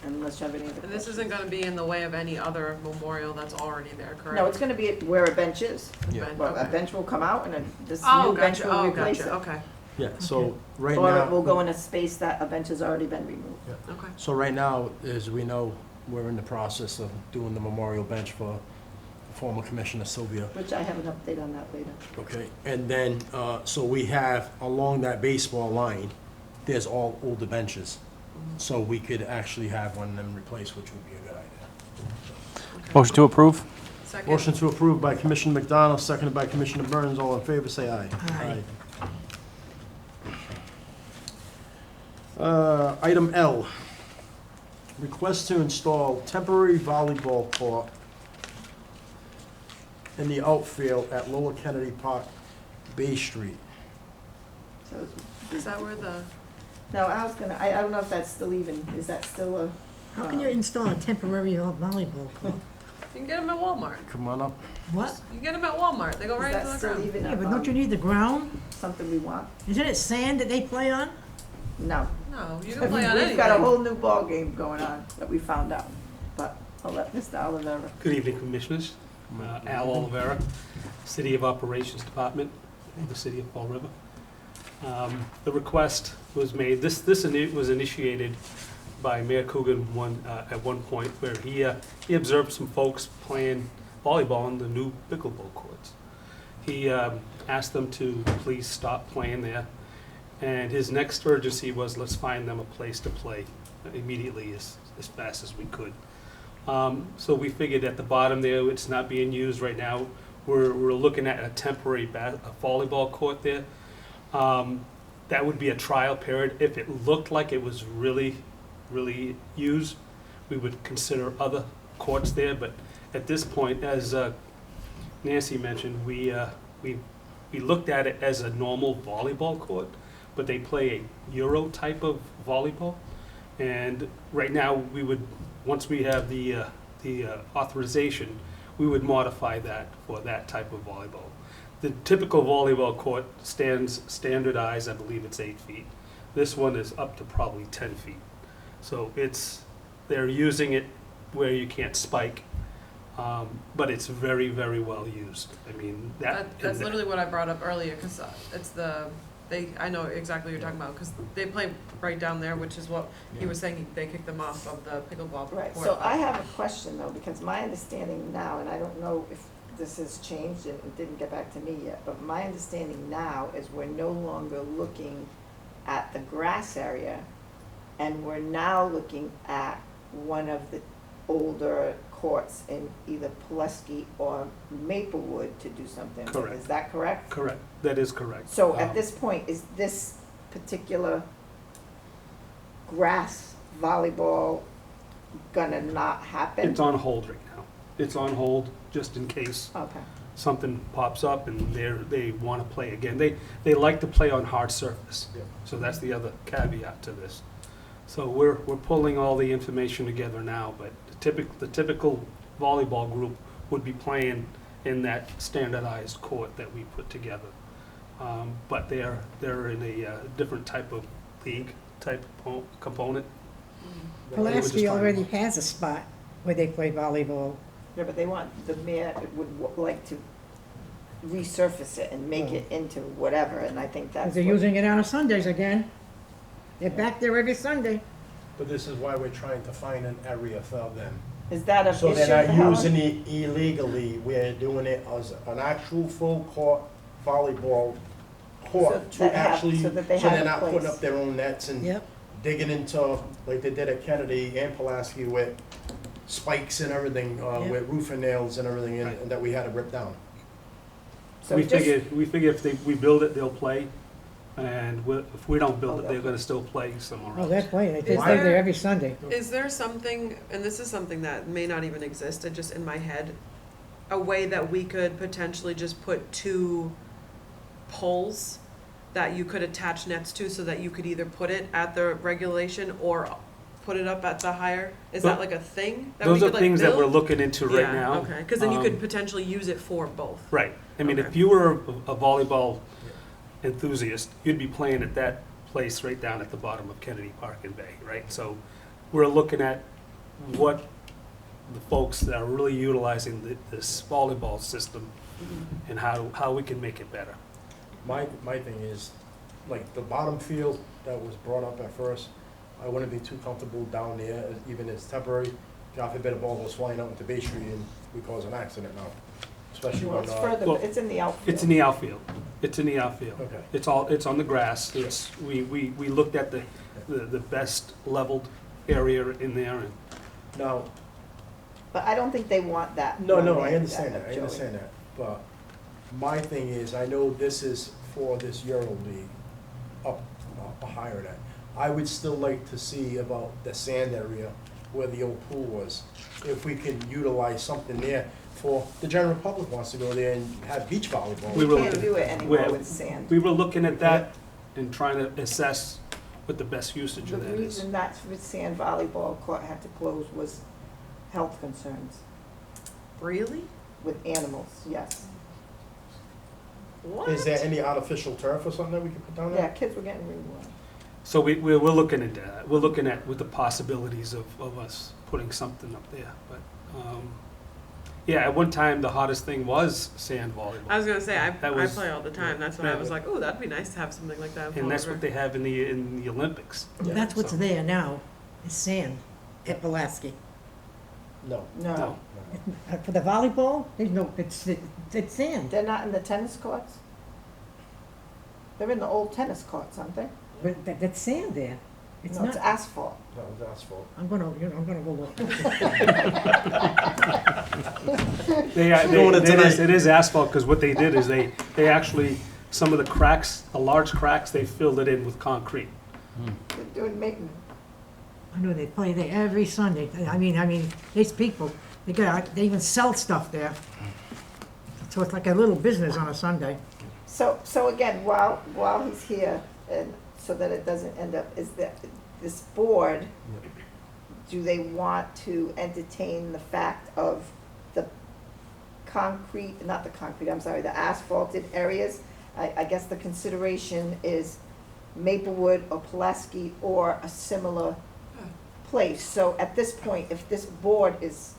Unless you have any other And questions. this isn't gonna be in the way of any other memorial that's already there, correct? No, it's gonna be where a bench is. Yeah. Ben- Well, a okay. bench will come out and this Oh, new bench gotcha, will oh, replace gotcha, it. okay, Yeah, so right Or now. it will go in a space that a bench has already been removed. okay. So right now, as we know, we're in the process of doing the memorial bench for former Commissioner Sylvia. Which I have an update on that later. Okay, and then, so we have along that baseball line, there's all older benches. So we could actually have one of them replaced, which would be a good idea. Motion to approve? Second. Motion to approve by Commissioner McDonald, seconded by Commissioner Burns. All in favor, say aye. Aye. Item L, request to install temporary volleyball court in the outfield at Lower Kennedy Park, Bay Street. So, Is that where the, no, I was gonna, I don't know if that's still even, is that still a? How can you install a temporary volleyball court? you can get them at Walmart. Come on up. What? You get them at Walmart, they go right Is into that the still ground. even Yeah, but don't you need the ground? something we want? Isn't it sand that they play on? No. No, you can play on We've got a anything. whole new ball game going on that we found out, but I'll let Mr. Olivera. Good evening, Commissioners. Al Olivera, City of Operations Department, the City of Fall River. The request was made, this was initiated by Mayor Coogan at one point where he observed some folks playing volleyball on the new pickleball courts. He asked them to please stop playing there, and his next urgency was let's find them a place to play immediately as fast as we could. So we figured at the bottom there, it's not being used right now. We're looking at a temporary a volleyball court there. That would be a trial period. If it looked like it was really used, we would consider other courts there. But at this point, as Nancy mentioned, we looked at it as a normal volleyball court, but they play a Euro type of volleyball. And right now, once we have the authorization, we would modify that for that type of volleyball. The typical volleyball court stands standardized, I believe it's 8 feet. This one is up to probably 10 feet. So they're using it where you can't spike, but it's very, very well used. I mean, That's literally what I brought up earlier, because it's I know exactly what you're talking about, because they play right down there, which is what he was saying, they kicked them off of the pickleball court. Right, so I have a question though, because my understanding now, and I don't know if this has changed and it didn't get back to me yet, but my understanding now is we're no longer looking at the grass area, and we're now looking at one of the older courts in either Pulaski or Maplewood to do something with. Correct. Is that correct? Correct, that is correct. So at this point, is this particular grass volleyball gonna not happen? It's on hold right now. It's on hold just in case Okay. something pops up and they want to play again. They like to play on hard surface. Yeah. So that's the other caveat to this. So we're pulling all the information together now, but the typical volleyball group would be playing in that standardized court that we put together. But they're in a different type of league type component. They were just Pulaski trying to- already has a spot where they play volleyball. Yeah, but they want, the mayor like to resurface it and make it into whatever, and I think that's Because they're what- using it on Sundays again. They're back there every Sunday. But this is why we're trying to find an area for them. Is that an issue? So they're not Helen? using it illegally, we're doing it as an actual full court volleyball court So to that have- actually, so so that they have they're a not putting place. up their own nets and Yep. digging into, like they did at Kennedy and Pulaski with spikes and everything, Yeah. with roofing nails and everything, Right. and that we had to rip down. So We just- figure if we build it, they'll play. And if we don't build it, Okay. they're gonna still play somewhere else. Oh, they're playing. They Is play there- there every Sunday. Is there something, and this is something that may not even exist, it just in my head, a way that we could potentially just put 2 poles that you could attach nets to, so that you could either put it at the regulation or put it up at the higher? Is that Tho- like a thing that we Those could are like things that we're build? looking into right Yeah, now. okay, because then you could Um, potentially use it for both. Right. I mean, Okay. if you were a volleyball enthusiast, you'd be playing at that place right down at the bottom of Kennedy Park in Bay, right? So we're looking at what the folks that are really utilizing this volleyball system and how we can make it better. My thing is, like, the bottom field that was brought up at first, I wouldn't be too comfortable down there, even as temporary. God forbid a ball goes flying out into Bay Street and we cause an accident now, especially Well, when, it's further, Well, it's in the outfield. It's in the outfield. It's in the outfield. okay. It's on the grass. We looked at the best leveled area in there and Now, But I don't think they want that. no, one I man understand down that, I Joey. understand that, but my thing is, I know this is for this Euro League, up higher than. I would still like to see about the sand area where the old pool was, if we can utilize something there for, the general public wants to go there and have beach volleyball. We You were can't looking- do it anymore we're- with sand. we were looking at that and trying to assess what the best usage The of that is. reason that sand volleyball court had to close was health concerns Really? with animals, yes. What? Is there any artificial turf or something that we could put down Yeah, there? kids were getting reborn. So we're looking into that. We're looking at with the possibilities of us putting something up there. But, yeah, at one time, the hottest thing was sand I volleyball. was gonna say, I That was- play all the time, that's why I was like, oh, that'd be nice to have something like that. in And that's Fall what they have in the Olympics. Yeah, That's what's so- there now, is sand at Pulaski. No. No, For the volleyball, there's no, it's sand. they're not in the tennis courts? They're in the old tennis courts, aren't they? But that's sand there. It's No, it's not, asphalt. That was asphalt. I'm gonna go look. Doing it tonight. It is asphalt, because what they did is they actually, some of the cracks, the large cracks, they filled it in with concrete. They're doing maintenance. I know they play there every Sunday. I mean, these people, they even sell stuff there. So it's like a little business on a Sunday. So again, while he's here, and so that it doesn't end up, is that this board, do they want to entertain the fact of the the asphalted areas, I guess the consideration is Maplewood or Pulaski or a similar place. So at this point, if this board is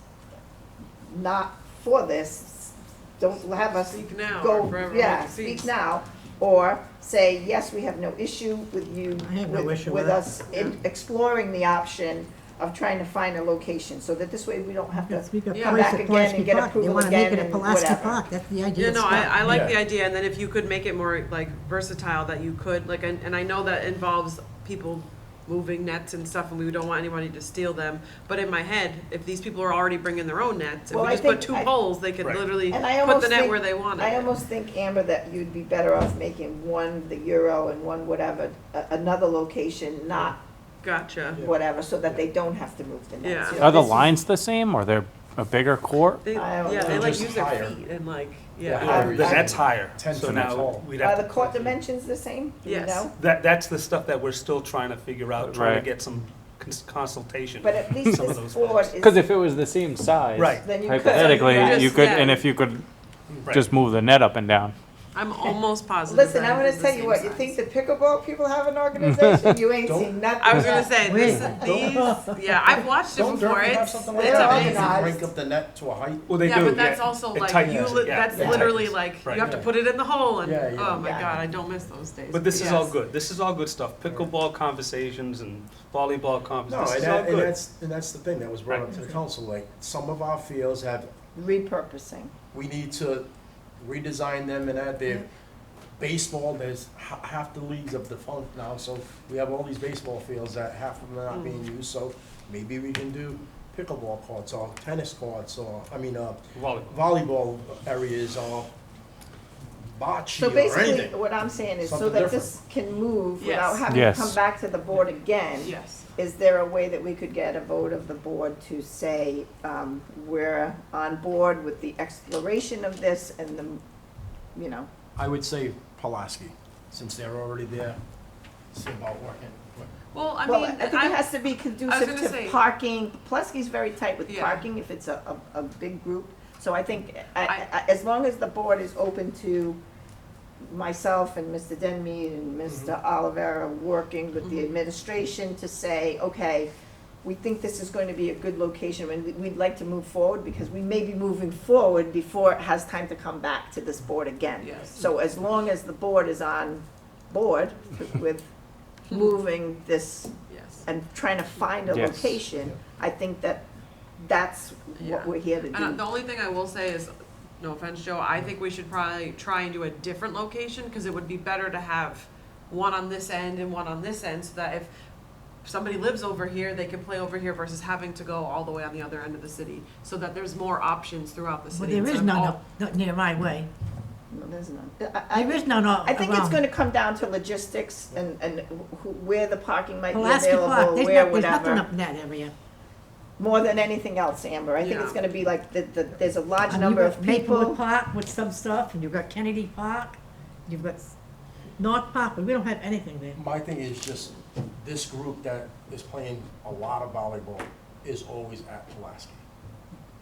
not for this, don't have us Speak now or go, forever yeah, hold your speak peace. now, or say, yes, we have no issue with you, I have no issue with with that. us exploring the option of trying to find a location, so that this way we don't have to We got Yeah. come price back at again Pulaski and get Park. They approval wanna make again it a and Pulaski whatever. Park, that's the idea. Yeah, of no, spot. I like Yeah. the idea, and then if you could make it more like versatile, that you could, like, and I know that involves people moving nets and stuff, and we don't want anybody to steal them, but in my head, if these people are already bringing their own nets, if Well, we I just put think two I- poles, they could Right. literally And I put the almost net think- where they want I it. almost think, Amber, that you'd be better off making one the Euro and one whatever, another location, not Gotcha. whatever, so that they don't have to move the nets. Yeah. You know, Are the this is- lines the same, or they're a bigger court? They, I don't yeah, know. they like Just use their higher. feet and like, Yeah, yeah. The net's higher, 10 so feet now tall. we'd Are have the to. court dimensions the same? Do you Yes. know? That's the stuff that we're still trying to figure out, trying to Right. get some consultation. But at least Some of this those board specs. Because is, if it was the same size, Right. then you could. hypothetically, Just- you could, yeah. and if you could Right. just move the net up and down. I'm almost positive. Listen, that I'm it gonna is the tell you same what, you size. think the pickleball people have an organization? You ain't Don't- seen nothing. I was gonna say, Wait. these, yeah, I've watched it Don't before, Durban have it's something like they're that? amazing. You organized. break up the net to a height? Well, they Yeah, do, but that's yeah. also It like, tightens you, it, yeah. that's It literally tightens. like, Right. you have to Yeah. put it in the hole and, Yeah, yeah. oh my Yeah. god, I don't miss those days. But this is all Yes. good. This is all good stuff. Pickleball conversations and volleyball No, conversations. This and is all that, and good. that's the thing that was brought up to the council, like, some of our fields have, Repurposing. we need to redesign them and add their baseball, there's half the leagues are defunct now, so we have all these baseball fields that half of them are not being used, so maybe we can do pickleball courts or tennis courts or, Volleyball. volleyball areas or bocce So or basically, anything. what I'm saying is, so Something that this can move without Yes. having to Yes. come back to the board again, Yes. is there a way that we could get a vote of the board to say, we're on board with the exploration of this and the, you know, I would say Pulaski, since they're already there, see about working. Well, I well, mean, I think it has to be conducive gonna to say- parking. Pulaski's very tight with Yeah. parking if it's a big group. So I think, as long as the board is open to myself and Mr. Denmead and Mr. Olivera working with the Mhm. administration to say, okay, we think this is going to be a good location and we'd like to move forward because we may be moving forward before it has time to come back to this board again. Yes. So as long as the board is on board with moving this Yes. and trying to find a Yes. location, I think that's Yeah. what we're here to And do. the only thing I will say is, no offense, Joe, I think we should probably try and do a different location, because it would be better to have one on this end and one on this end, so that if somebody lives over here, they can play over here versus having to go all the way on the other end of the city, so that there's more options throughout the Well, city. there is instead of none all- up near my way. No, there's none. There is none around. I think it's gonna come down to logistics and where the parking might be Pulaski Park, available, there's where, there's nothing whatever. up in that area. More than anything else, Amber. I think Yeah. it's gonna be like, there's a large And number you've of got Maplewood people. Park with some stuff, and you've got Kennedy Park, you've got North Park, but we don't have anything there. My thing is just, this group that is playing a lot of volleyball is always at Pulaski.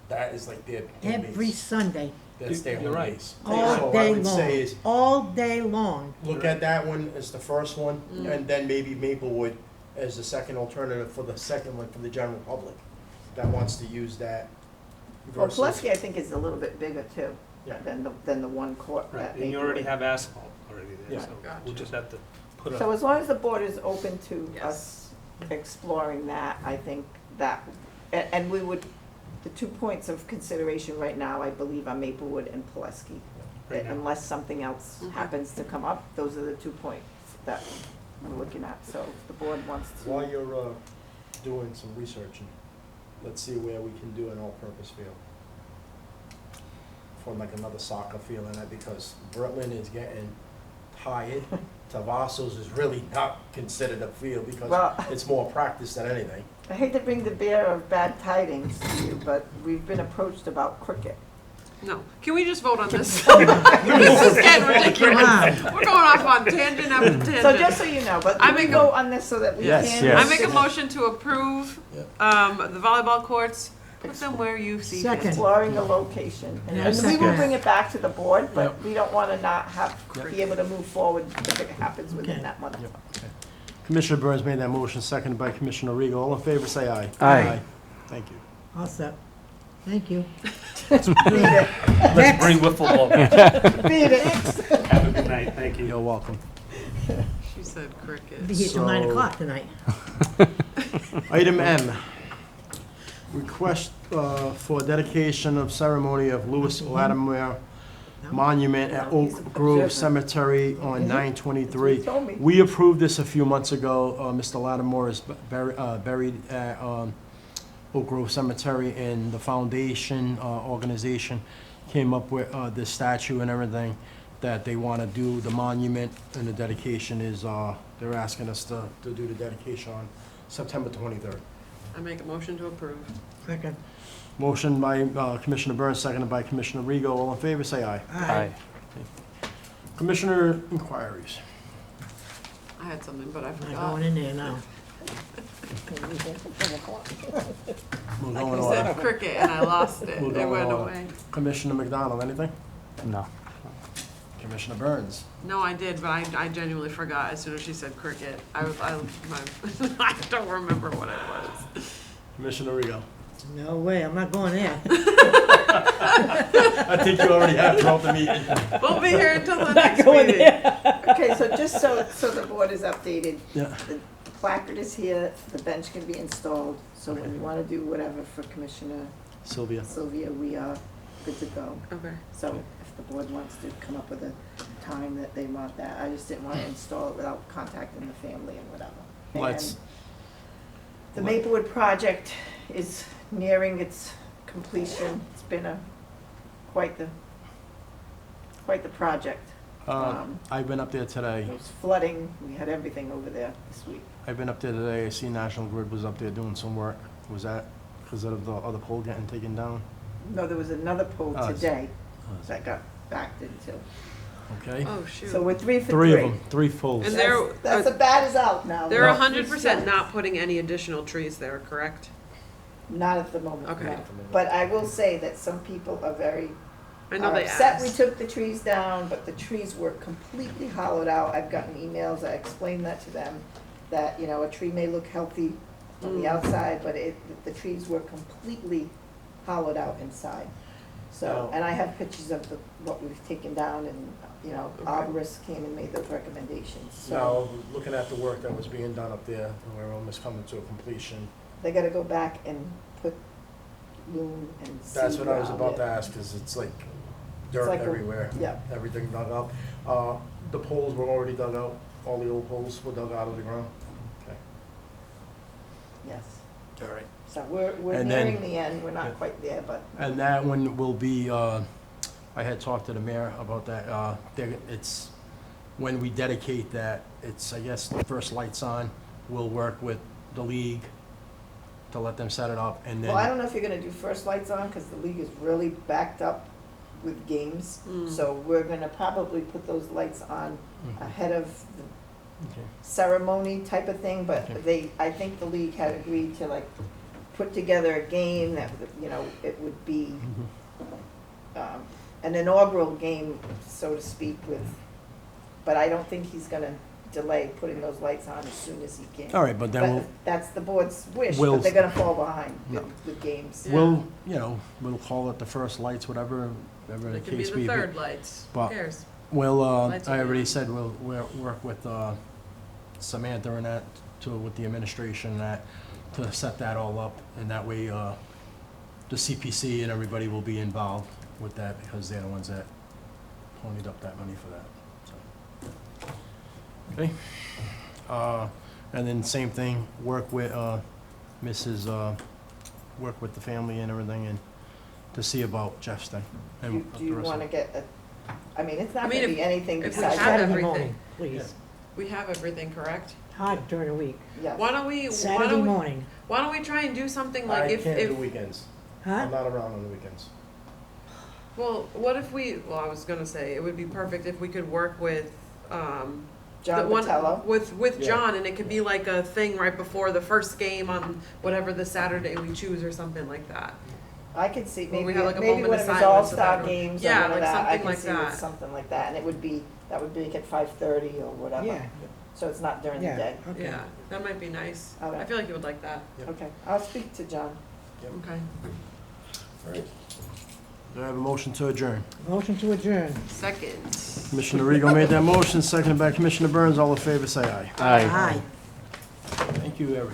That is like their home Every base. Sunday, That's their You're home right. base. all So I day would say long, is, all day long. look at that one as the first one, Mm. and then maybe Maplewood as the second alternative for the second one for the general public that wants to use that Well, versus. Pulaski, I think, is a little bit bigger too, Yeah. than the one court. Right, at and you already Maplewood. have asphalt already there, Yeah. so Gotcha. we'll just have to put So a, as long as the board is open to Yes. us exploring that, I think that, and we would, the 2 points of consideration right now, I believe, are Maplewood and Pulaski. Right now. Unless something else Okay. happens to come up, those are the 2 points that we're looking at. So if the board wants to. While you're, doing some research, and let's see where we can do an all-purpose field. For like another soccer field in it, because Britland is getting tired. Tavassos is really not considered a field because Well- it's more practice than anything. I hate to bring the bearer of bad tidings to you, but we've been approached about cricket. No, can we just vote on this? This is getting ridiculous. Come We're going off on tangent after tangent. So just so you know, but I we make a- vote on this so that we Yes. can. Yes. I make a motion to approve, the volleyball courts Put them where you see fit. Second. exploring the location. And Yeah, we will second. bring it back to the board, but Yep. we don't wanna not have, Yep. be able to move forward if it happens within Okay. that month. Yep, okay. Commissioner Burns made that motion, seconded by Commissioner Regal. All in favor, say aye. Aye. Thank you. All set. Thank you. Let's bring wiffle ball. Beat it. Have a good night, thank you. You're welcome. She said cricket. Be here till 9 So- o'clock tonight. Item M, request for dedication of ceremony of Louis Latimer Monument at Oak Grove Cemetery on 9/23. You told me. We approved this a few months ago. Mr. Lattimore is buried at Oak Grove Cemetery, and the foundation organization came up with this statue and everything that they want to do the monument, and the dedication is, they're asking us to do the dedication on September 23rd. I make a motion to approve. Second. Motion by Commissioner Burns, seconded by Commissioner Rego. All in favor, say aye. Aye. Commissioner inquiries. I had something, but I I'm forgot. going in there now. We'll Like go in you order. said cricket and I lost it. We'll go It in went order. away. Commissioner McDonald, anything? No. Commissioner Burns. No, I did, but I genuinely forgot as soon as she said cricket. I don't remember what it was. Commissioner Rego. No way, I'm not going there. I think you already have throughout the meeting. We'll be here until the next meeting. Okay, so just so the board is updated, Yeah. the placard is here, the bench can be installed, so when you wanna do whatever for Commissioner Sylvia. Sylvia, we are good to go. Okay. So if the board wants to come up with a time that they want that, I just didn't wanna install it without contacting the family and whatever. Let's- And the Maplewood project is nearing its completion. It's been quite the project. I've been up there It today. was flooding, we had everything over there this week. I've been up there today. I see National Grid was up there doing some work. Was that because of the other pole getting taken down? No, there was another pole Oh, it's- today that got backed into. Okay. Oh, shoot. So we're 3 for 3. Three of them, 3 poles. And there- That's about as out now. They're No. 100% not putting any additional trees there, correct? Not at the moment, Okay. no. But I will say that some people are very I know they upset we asked. took the trees down, but the trees were completely hollowed out. I've gotten emails, I explained that to them, that, you know, a tree may look healthy on the outside, but the trees were completely hollowed out inside. So, Now- and I have pictures of what we've taken down, and, you know, Okay. arborists came and made those recommendations, so. Now, looking at the work that was being done up there, we're almost coming to a completion. They gotta go back and put loom and seed That's what I was around about it. to ask, because it's like dirt like a- everywhere. Yeah, Everything dug up. The poles were already dug out. All the old poles were dug out of the ground. Okay. yes. All right. So we're And then- nearing the end, we're Yeah. not quite there, but. And that one will be, I had talked to the mayor about that, it's, when we dedicate that, it's, I guess, the first lights on, we'll work with the league to let them set it up, and then. Well, I don't know if you're gonna do first lights on, cause the league is really backed up with games. Mm. So we're gonna probably put those lights on Mhm. ahead of the Okay. ceremony type of thing, but Okay. I think the league had agreed to like put together a game that, you know, it would be, Mhm. an inaugural game, so to speak, with, but I don't think he's gonna delay putting those lights on as soon as he can. All right, but then But that's the board's wish, we'll- but they're gonna fall behind No. with games. we'll, we'll call it the first lights, whatever the It could be case the may be. third lights. Who But- cares? Well, Lights I will be already on. said we'll work with Samantha and that, with the administration and that, to set that all up, and that way, the CPC and everybody will be involved with that, because they're the ones that ponied up that money for that, so. Okay? And then same thing, work with, work with the family and everything, and to see about Jeff's thing. and Do the you rest of wanna it. get I mean, it's I not mean, gonna be anything if we besides have that. Saturday everything. morning, please. We have everything, correct? Hard during the week. Yes. Why don't we, Saturday morning. why don't we try and do something like I if, can't do if, weekends. Huh? I'm not around on the weekends. well, what if we, well, I was gonna say, it would be perfect if we could work with, John one Patello. with Yeah. John, and it could be like a thing right before the first game on whatever the Saturday we choose or something like that. I could see, Where we maybe, have, like, a maybe moment one of of his silence with all-star everyone. games or Yeah, one of like that, I something can like see with that. something like that, and it would be, that would be like at 5:30 or whatever. Yeah, So it's not during the yeah, day. okay. Yeah, that might be nice. Okay. I feel like you would like that. Yep. Okay, I'll speak to John. Okay. All right. Do I have a motion to adjourn? Motion to adjourn. Second. Commissioner Rego made that motion, seconded by Commissioner Burns. All in favor, say aye. Aye. Thank you, everyone.